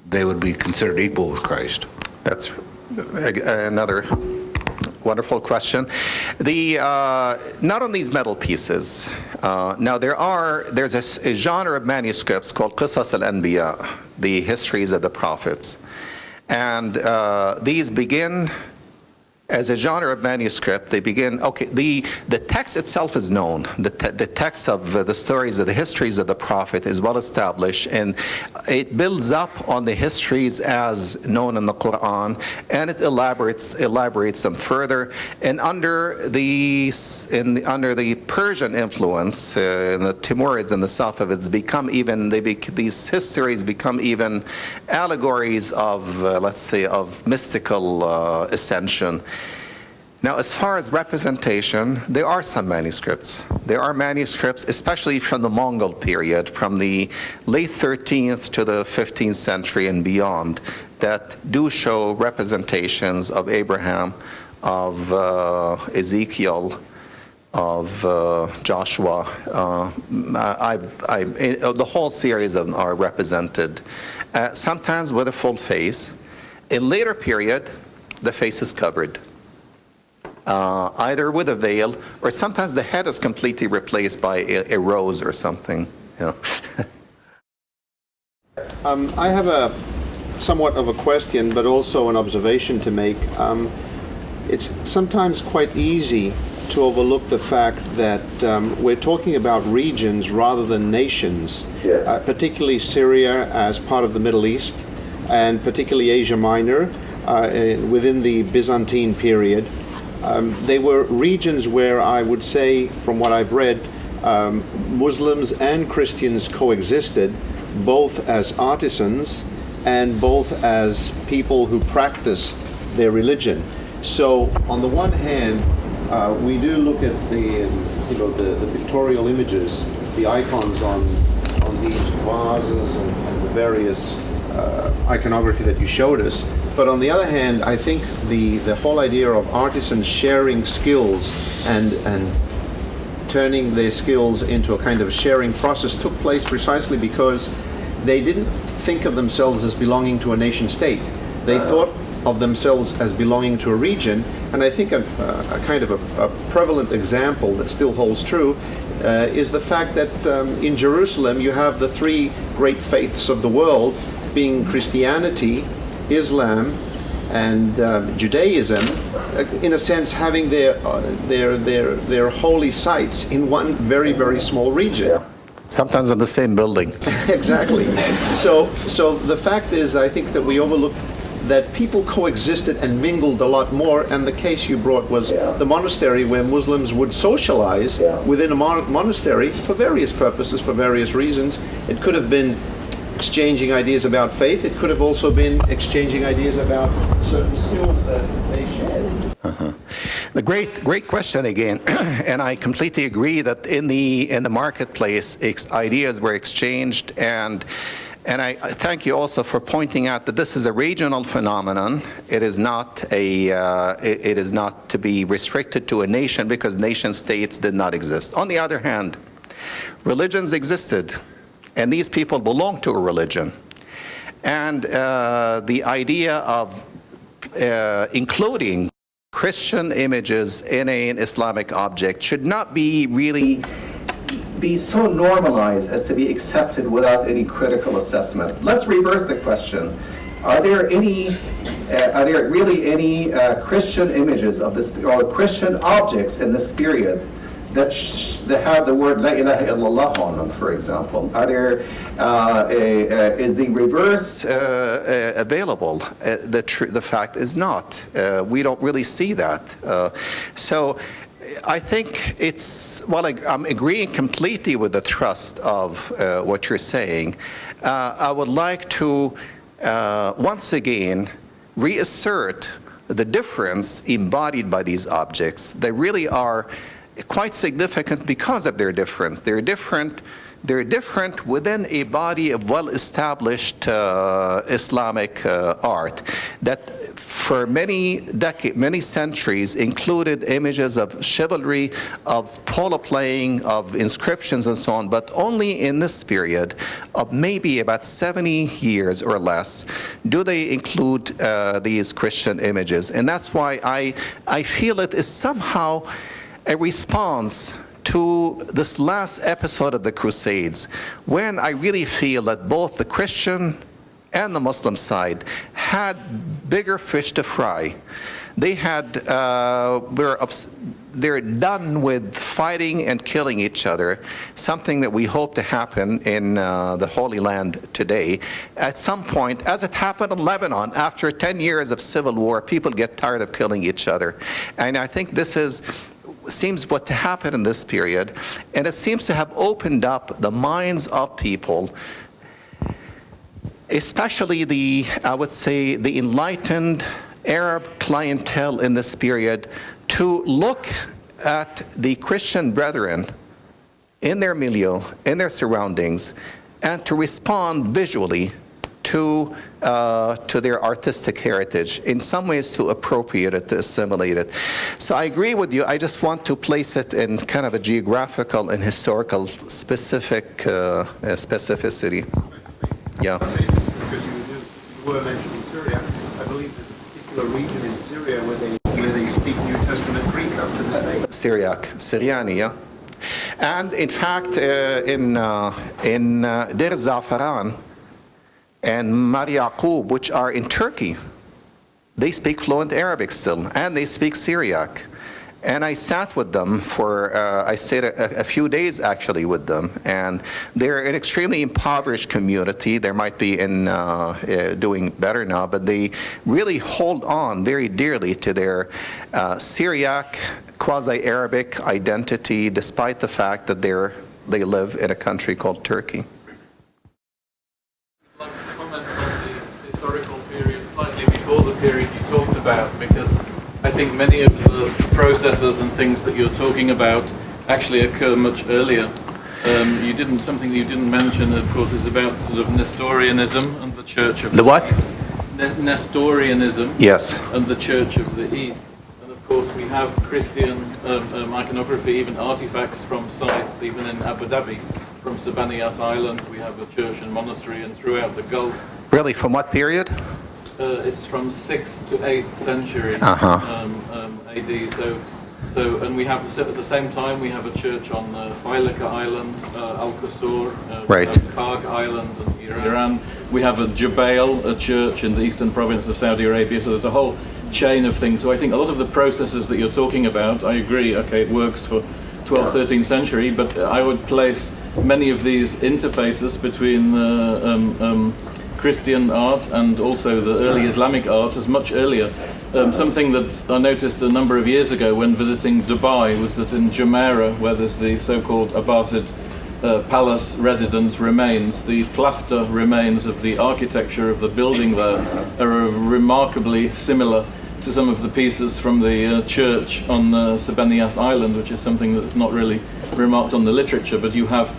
they would be considered equal with Christ? That's another wonderful question. Not on these metal pieces. Now there's a genre of manuscripts called Qisas al-Anbiya, the histories of the prophets. And these begin As a genre of manuscript, they begin, okay, the text itself is known. The text of the stories of the histories of the prophet is well established, and it builds up on the histories as known in the Quran, and it elaborates them further. And under the Persian influence, the Timurids in the south of it's become even, these histories become even allegories of, let's say, of mystical ascension. Now, as far as representation, there are some manuscripts. There are manuscripts, especially from the Mongol period, from the late 13th to the 15th century and beyond, that do show representations of Abraham, of Ezekiel, of Joshua. The whole series of them are represented, sometimes with a full face. In later period, the face is covered. Either with a veil, or sometimes the head is completely replaced by a rose or something. Yeah. I have a somewhat of a question, but also an observation to make. It's sometimes quite easy to overlook the fact that we're talking about regions rather than nations, yes. Particularly Syria as part of the Middle East, and particularly Asia Minor within the Byzantine period. They were regions where I would say, from what I've read, Muslims and Christians coexisted, both as artisans and both as people who practiced their religion. So, on the one hand, we do look at the pictorial images, the icons on these vases and the various iconography that you showed us. But on the other hand, I think the whole idea of artisans sharing skills and turning their skills into a kind of sharing process took place precisely because they didn't think of themselves as belonging to a nation state. They thought of themselves as belonging to a region, and I think a kind of a prevalent example that still holds true is the fact that in Jerusalem you have the three great faiths of the world, being Christianity, Islam, and Judaism, in a sense having their holy sites in one very, very small region. Yeah. Sometimes in the same building. Exactly. So the fact is, I think that we overlook that people coexisted and mingled a lot more, and the case you brought was the monastery, where Muslims would socialize within a monastery for various purposes, for various reasons. It could have been exchanging ideas about faith. It could have also been exchanging ideas about certain skills that they shared. The great question again, and I completely agree that in the marketplace, ideas were exchanged, and I thank you also for pointing out that this is a regional phenomenon. It is not to be restricted to a nation, because nation states did not exist. On the other hand, religions existed, and these people belong to a religion. And the idea of including Christian images in an Islamic object should not be so normalized as to be accepted without any critical assessment. Let's reverse the question. Are there really any Christian images of this, or Christian objects in this period that have the word La ilaha illallah on them, for example? Are there, is the reverse available? The fact is not. We don't really see that. So I think I'm agreeing completely with the thrust of what you're saying. I would like to once again reassert the difference embodied by these objects. They really are quite significant because of their difference. They're different within a body of well-established Islamic art that for many centuries included images of chivalry, of polo playing, of inscriptions and so on, but only in this period of maybe about 70 years or less do they include these Christian images. And that's why I feel it is somehow a response to this last episode of the Crusades, when I really feel that both the Christian and the Muslim side had bigger fish to fry they're done with fighting and killing each other, something that we hope to happen in the Holy Land today. At some point, as it happened in Lebanon, after 10 years of civil war, people get tired of killing each other. And I think this seems what to happen in this period. And it seems to have opened up the minds of people, especially I would say, the enlightened Arab clientele in this period, to look at the Christian brethren in their milieu, in their surroundings, and to respond visually to their artistic heritage, in some ways to appropriate it, to assimilate it. So I agree with you. I just want to place it in kind of a geographical and historical specificity. Yeah. Because you were mentioning Syria. I believe there's a particular region in Syria where they speak New Testament Greek up to this day. Syriani, yeah. And in fact, in Deir Zafaran and Mar Yaqub, which are in Turkey, they speak fluent Arabic still, and they speak Syriac. And I sat with them I stayed a few days actually with them, and they're an extremely impoverished community. They might be doing better now, but they really hold on very dearly to their Syriac, quasi-Arabic identity, despite the fact that they live in a country called Turkey. I'd like to comment on the historical period slightly before the period you talked about, because I think many of the processes and things that you're talking about actually occur much earlier. Something you didn't mention, of course, is about sort of Nestorianism and the Church of the what? East. Nestorianism. Yes. And the Church of the East. And of course, we have Christian iconography, even artifacts from sites, even in Abu Dhabi, from Sabaniyas Island. We have a church and monastery, and throughout the Gulf. Really, from what period? It's from 6th to 8th century AD. And we have at the same time we have a church on Failaka Island, Al Qasur, right. Karg Island, and Iran. We have a Jubail, a church in the eastern province of Saudi Arabia. So there's a whole chain of things. So I think a lot of the processes that you're talking about, I agree. Okay, it works for 12th, 13th century, but I would place many of these interfaces between Christian art and also the early Islamic art as much earlier. Something that I noticed a number of years ago when visiting Dubai was that in Jumeirah, where there's the so-called Abbasid palace residence remains, the plaster remains of the architecture of the building there are remarkably similar to some of the pieces from the church on Sabaniyas Island, which is something that's not really remarked on the literature, but you have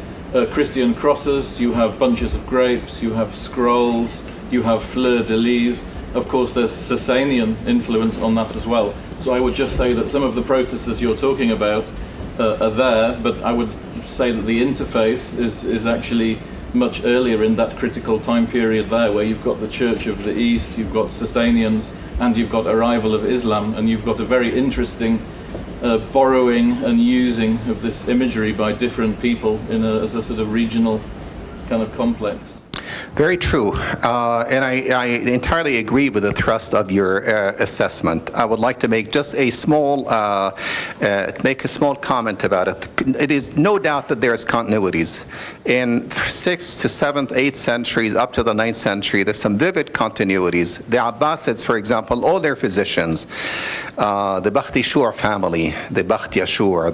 Christian crosses, you have bunches of grapes, you have scrolls, you have fleur-de-lis. Of course, there's Sasanian influence on that as well. So I would just say that some of the processes you're talking about are there, but I would say that the interface is actually much earlier in that critical time period there, where you've got the Church of the East, you've got Sasanians, and you've got arrival of Islam, and you've got a very interesting borrowing and using of this imagery by different people as a sort of regional kind of complex. Very true, and I entirely agree with the thrust of your assessment. I would like to make just a small comment about it. It is no doubt that there's continuities. In 6th to 7th, 8th centuries, up to the 9th century, there's some vivid continuities. The Abbasids, for example, all their physicians, the Bakhti Shur family, the Bakhti Ashur,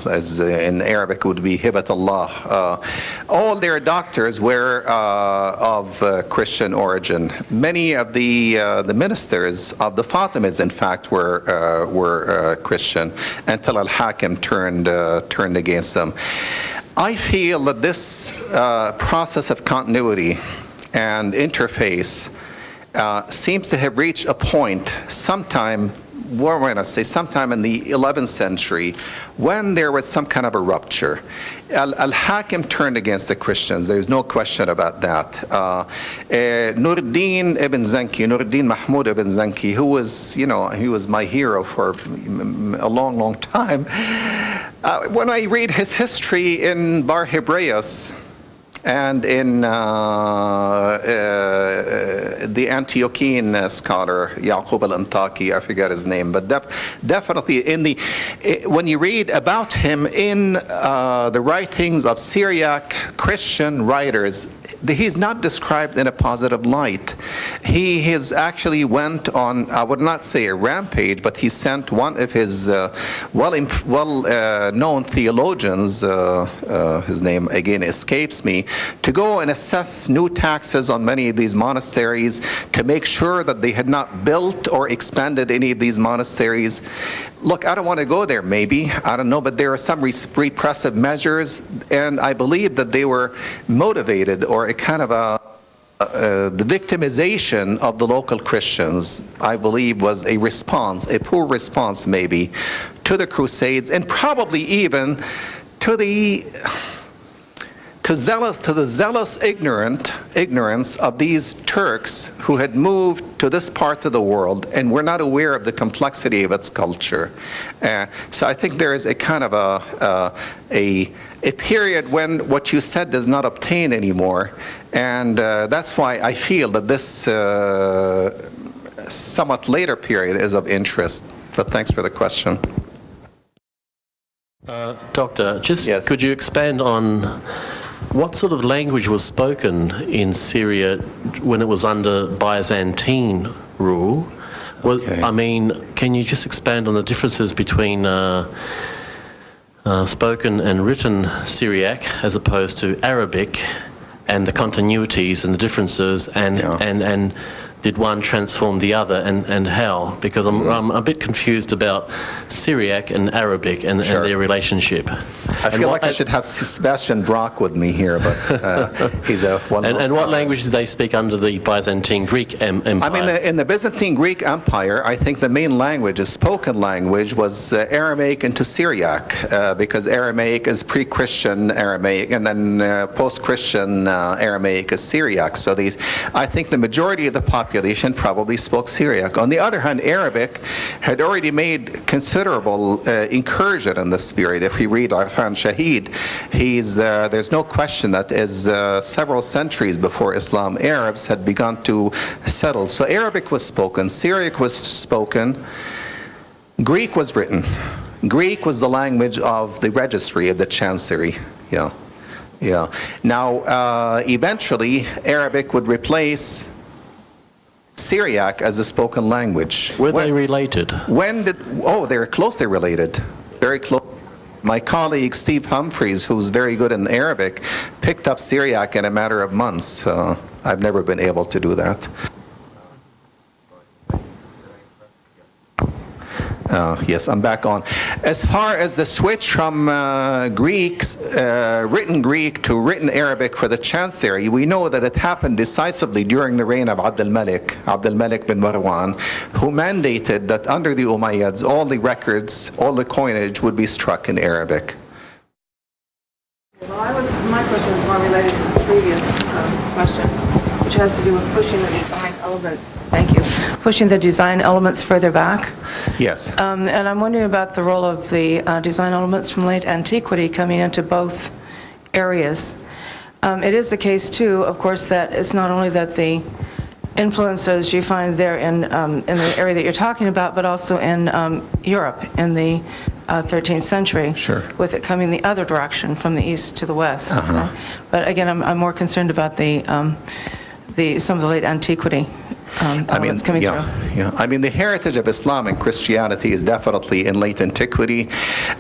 as in Arabic would be Hibatullah, all their doctors were of Christian origin. Many of the ministers of the Fatimids, in fact, were Christian until Al-Hakim turned against them. I feel that this process of continuity and interface seems to have reached a point sometime in the 11th century, when there was some kind of a rupture. Al-Hakim turned against the Christians. There's no question about that. Nuruddin Mahmud ibn Zanki, who was, he was my hero for a long, long time. When I read his history in Bar Hebraeus, and in the Antiochian scholar Yaqub al-Antaki, I forget his name, but definitely when you read about him in the writings of Syriac Christian writers, he's not described in a positive light. He has actually went on, I would not say a rampage, but he sent one of his well-known theologians, his name again escapes me, to go and assess new taxes on many of these monasteries to make sure that they had not built or expanded any of these monasteries. Look, I don't want to go there maybe, I don't know, but there are some repressive measures, and I believe that they were motivated, or a kind of the victimization of the local Christians, I believe, was a response, a poor response maybe, to the Crusades, and probably even to the zealous ignorance of these Turks who had moved to this part of the world and were not aware of the complexity of its culture. So I think there is a kind of a period when what you said does not obtain anymore, and that's why I feel that this somewhat later period is of interest. But thanks for the question. Doctor, just Yes. Could you expand on what sort of language was spoken in Syria when it was under Byzantine rule? Okay. I mean, can you just expand on the differences between spoken and written Syriac as opposed to Arabic, and the continuities and the differences, and did one transform the other, and how? Because I'm a bit confused about Syriac and Arabic and their relationship. I feel like I should have Sebastian Brock with me here, but he's a wonderful And what scholar. language did they speak under the Byzantine Greek Empire? I mean, in the Byzantine Greek Empire, I think the main language, the spoken language, was Aramaic into Syriac, because Aramaic is pre-Christian Aramaic, and then post-Christian Aramaic is Syriac. So I think the majority of the population probably spoke Syriac. On the other hand, Arabic had already made considerable incursion in this period. If we read Irfan Shahid, there's no question that as several centuries before Islam, Arabs had begun to settle. So Arabic was spoken, Syriac was spoken, Greek was written. Greek was the language of the registry, of the chancery. Yeah. Now, eventually, Arabic would replace Syriac as a spoken language. Were they related? They're closely related. Very close. My colleague Steve Humphreys, who's very good in Arabic, picked up Syriac in a matter of months. I've never been able to do that. Yes, I'm back on. As far as the switch from written Greek to written Arabic for the chancery, we know that it happened decisively during the reign of Abd al-Malik bin Marwan, who mandated that under the Umayyads, all the records, all the coinage would be struck in Arabic. Well, my question is more related to the previous question, which has to do with pushing the design elements. Thank you. Pushing the design elements further back. Yes. And I'm wondering about the role of the design elements from late antiquity coming into both areas. It is the case, too, of course, that it's not only that the influences you find there in the area that you're talking about, but also in Europe in the 13th century. Sure. With it coming the other direction from the east to the west. But again, I'm more concerned about some of the late antiquity. Elements coming through. Yeah. I mean, the heritage of Islam and Christianity is definitely in late antiquity.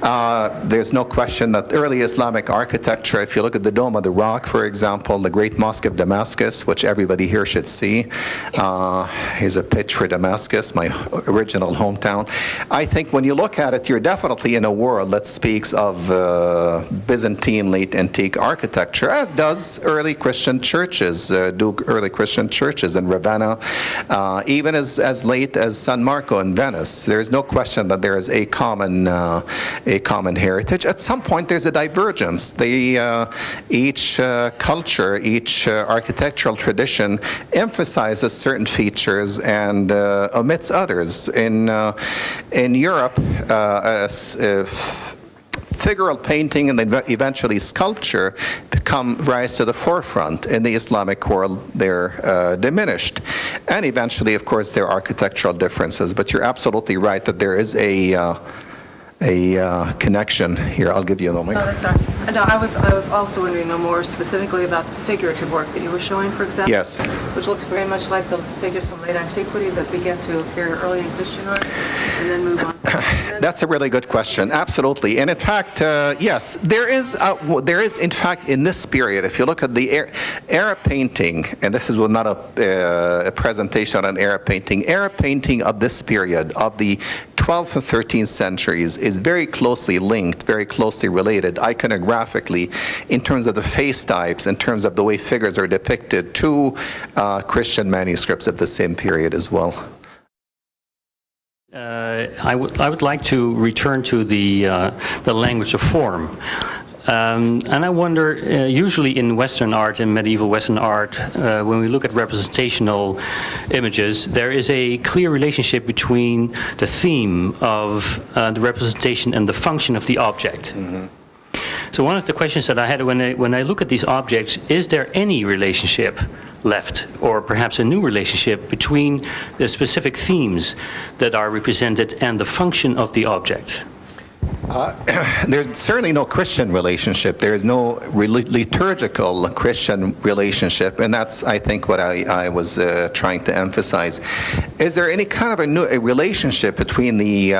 There's no question that early Islamic architecture, if you look at the Dome of the Rock, for example, the Great Mosque of Damascus, which everybody here should see, is a pitch for Damascus, my original hometown. I think when you look at it, you're definitely in a world that speaks of Byzantine late antique architecture, as does early Christian churches, early Christian churches in Ravenna, even as late as San Marco in Venice. There is no question that there is a common heritage. At some point, there's a divergence. Each culture, each architectural tradition emphasizes certain features and omits others. In Europe, figural painting and then eventually sculpture rise to the forefront. In the Islamic world, they're diminished. And eventually, of course, there are architectural differences. But you're absolutely right that there is a connection here. I'll give you a moment. No, that's right. No, I was also wondering more specifically about the figurative work that you were showing, for example. Yes. Which looks very much like the figures from late antiquity that began to appear early in Christian art and then move on. That's a really good question. Absolutely. And in fact, yes, there is in fact in this period, if you look at the Arab painting, and this is not a presentation on Arab painting of this period, of the 12th and 13th centuries, is very closely linked, very closely related iconographically in terms of the face types, in terms of the way figures are depicted to Christian manuscripts of the same period as well. I would like to return to the language of form. And I wonder, usually in Western art, in medieval Western art, when we look at representational images, there is a clear relationship between the theme of the representation and the function of the object. Mm-hmm. So one of the questions that I had when I look at these objects, is there any relationship left, or perhaps a new relationship between the specific themes that are represented and the function of the object? There's certainly no Christian relationship. There is no liturgical Christian relationship, and that's, I think, what I was trying to emphasize. Is there any kind of a relationship between the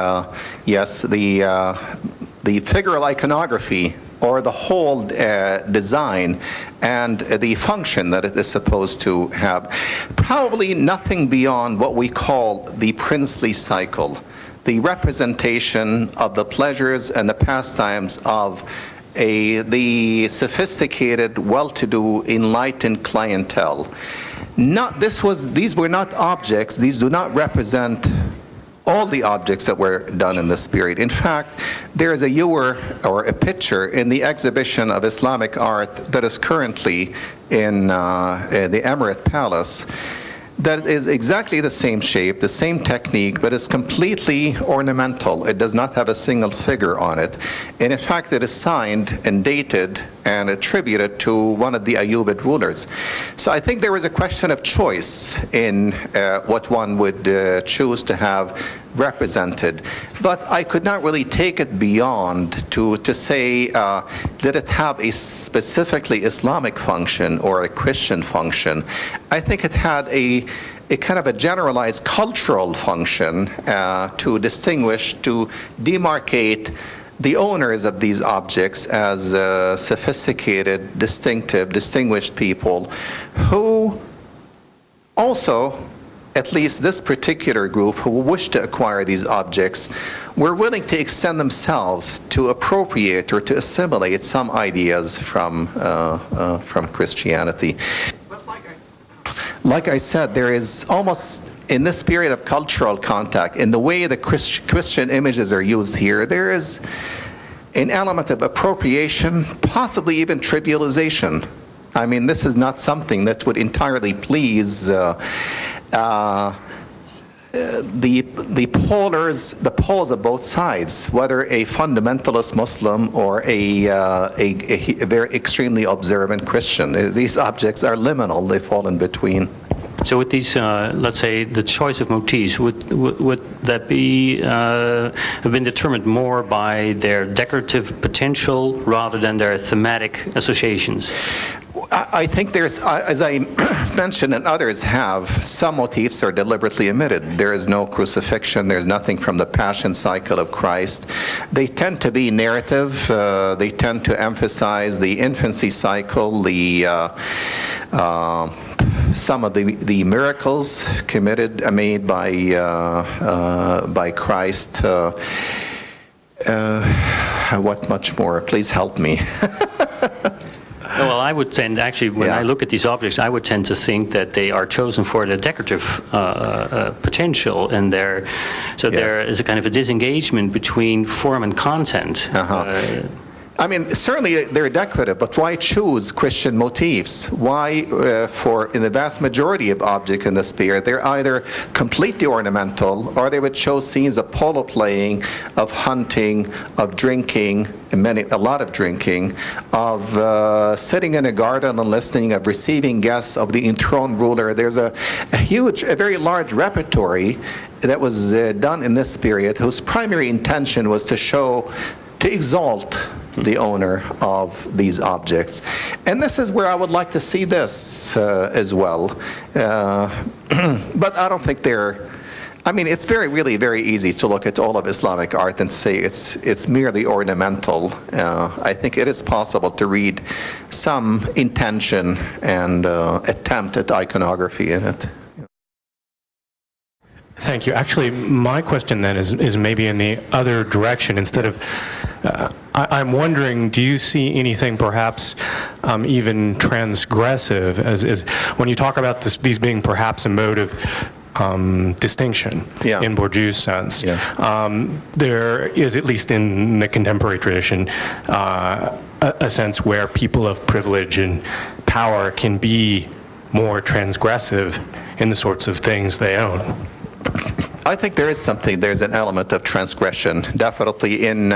figural iconography or the whole design and the function that it is supposed to have? Probably nothing beyond what we call the princely cycle, the representation of the pleasures and the pastimes of the sophisticated, well-to-do, enlightened clientele. These were not objects. These do not represent all the objects that were done in this period. In fact, there is a picture in the exhibition of Islamic art that is currently in the Emirate Palace that is exactly the same shape, the same technique, but is completely ornamental. It does not have a single figure on it. And in fact, it is signed and dated and attributed to one of the Ayyubid rulers. So I think there was a question of choice in what one would choose to have represented. But I could not really take it beyond to say, did it have a specifically Islamic function or a Christian function? I think it had a kind of a generalized cultural function to distinguish, to demarcate the owners of these objects as sophisticated, distinctive, distinguished people who also, at least this particular group who wished to acquire these objects, were willing to extend themselves to appropriate or to assimilate some ideas from Christianity. But like I said, there is almost, in this period of cultural contact, in the way the Christian images are used here, there is an element of appropriation, possibly even trivialization. I mean, this is not something that would entirely please the poles of both sides, whether a fundamentalist Muslim or a very extremely observant Christian. These objects are liminal; they fall in between. So with these, let's say, the choice of motifs, would that be have been determined more by their decorative potential rather than their thematic associations? I think there's, as I mentioned and others have, some motifs are deliberately omitted. There is no crucifixion. There's nothing from the passion cycle of Christ. They tend to be narrative. They tend to emphasize the infancy cycle, some of the miracles made by Christ. What much more? Please help me. Well, I would tend, actually, when I look at these objects, I would tend to think that they are chosen for their decorative potential, and there is a kind of a disengagement between form and content. I mean, certainly they're decorative, but why choose Christian motifs? Why, in the vast majority of objects in this period, they're either completely ornamental, or they would show scenes of polo playing, of hunting, of drinking, a lot of drinking, of sitting in a garden and listening, of receiving guests, of the enthroned ruler. There's a very large repertory that was done in this period, whose primary intention was to exalt the owner of these objects. And this is where I would like to see this as well. But I don't think it's really very easy to look at all of Islamic art and say it's merely ornamental. I think it is possible to read some intention and attempt at iconography in it. Thank you. Actually, my question then is maybe in the other direction. Instead of, I'm wondering, do you see anything perhaps even transgressive as when you talk about these being perhaps a mode of distinction in Bourdieu's sense? There is, at least in the contemporary tradition, a sense where people of privilege and power can be more transgressive in the sorts of things they own. I think there's an element of transgression, definitely in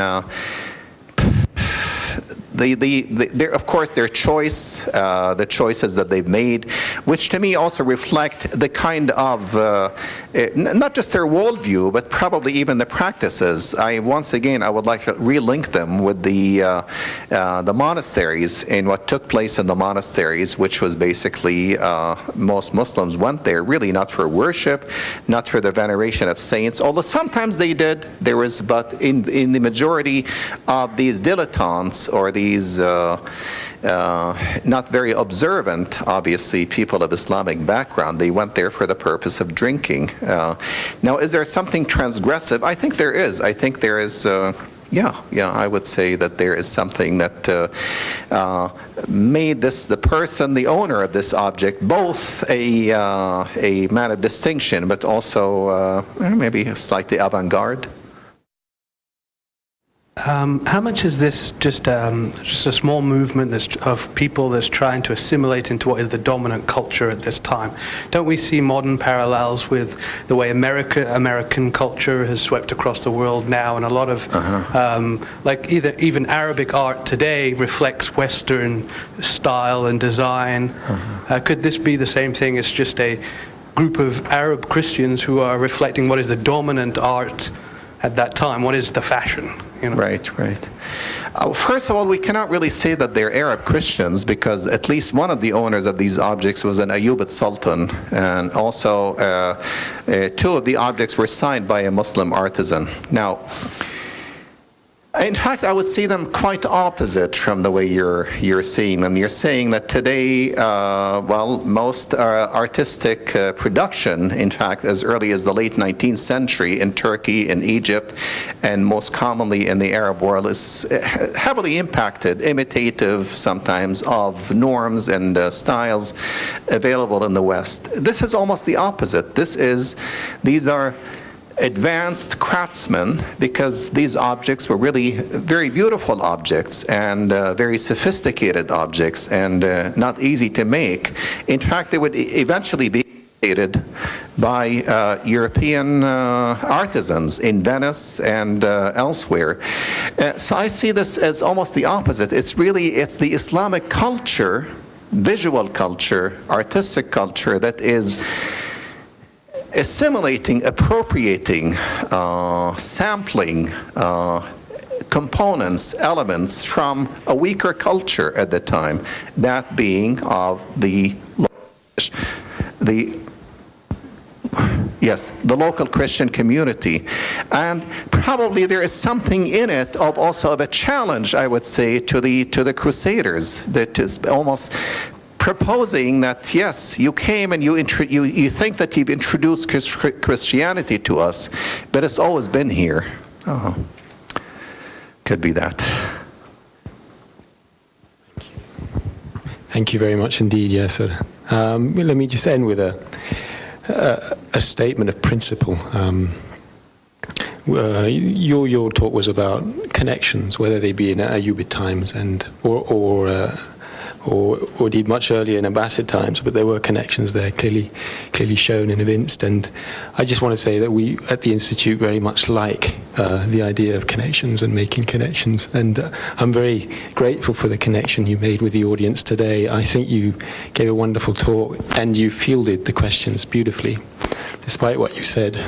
of course, their choice, the choices that they've made, which to me also reflect the kind of, not just their worldview, but probably even the practices. Once again, I would like to relink them with the monasteries and what took place in the monasteries, which was basically most Muslims went there really not for worship, not for the veneration of saints, although sometimes they did. But in the majority of these dilettantes or these not very observant, obviously, people of Islamic background, they went there for the purpose of drinking. Now, is there something transgressive? I think there is. I think there is, I would say that there is something that made the owner of this object, both a man of distinction, but also maybe slightly avant-garde. How much is this just a small movement of people that's trying to assimilate into what is the dominant culture at this time? Don't we see modern parallels with the way American culture has swept across the world now, and a lot of even Arabic art today reflects Western style and design. Could this be the same thing as just a group of Arab Christians who are reflecting what is the dominant art at that time? What is the fashion? Right. First of all, we cannot really say that they're Arab Christians, because at least one of the owners of these objects was an Ayyubid Sultan, and also two of the objects were signed by a Muslim artisan. Now, in fact, I would see them quite opposite from the way you're seeing them. You're saying that today, most artistic production, in fact, as early as the late 19th century in Turkey, in Egypt, and most commonly in the Arab world, is heavily impacted, imitative sometimes, of norms and styles available in the West. This is almost the opposite. These are advanced craftsmen, because these objects were really very beautiful objects and very sophisticated objects and not easy to make. In fact, they would eventually be created by European artisans in Venice and elsewhere. So I see this as almost the opposite. It's the Islamic culture, visual culture, artistic culture that is assimilating, appropriating, sampling components, elements from a weaker culture at the time, that being of the local Christian community. And probably there is something in it also of a challenge, I would say, to the Crusaders, that is almost proposing that, yes, you came and you think that you've introduced Christianity to us, but it's always been here. Could be that. Thank you very much indeed, Yasser. Let me just end with a statement of principle. your talk was about connections, whether they be in Ayyubid times and or indeed much earlier in Abbasid times, but there were connections there clearly shown and evinced. And I just want to say that we at the Institute very much like the idea of connections and making connections. And I'm very grateful for the connection you made with the audience today. I think you gave a wonderful talk and you fielded the questions beautifully, despite what you said.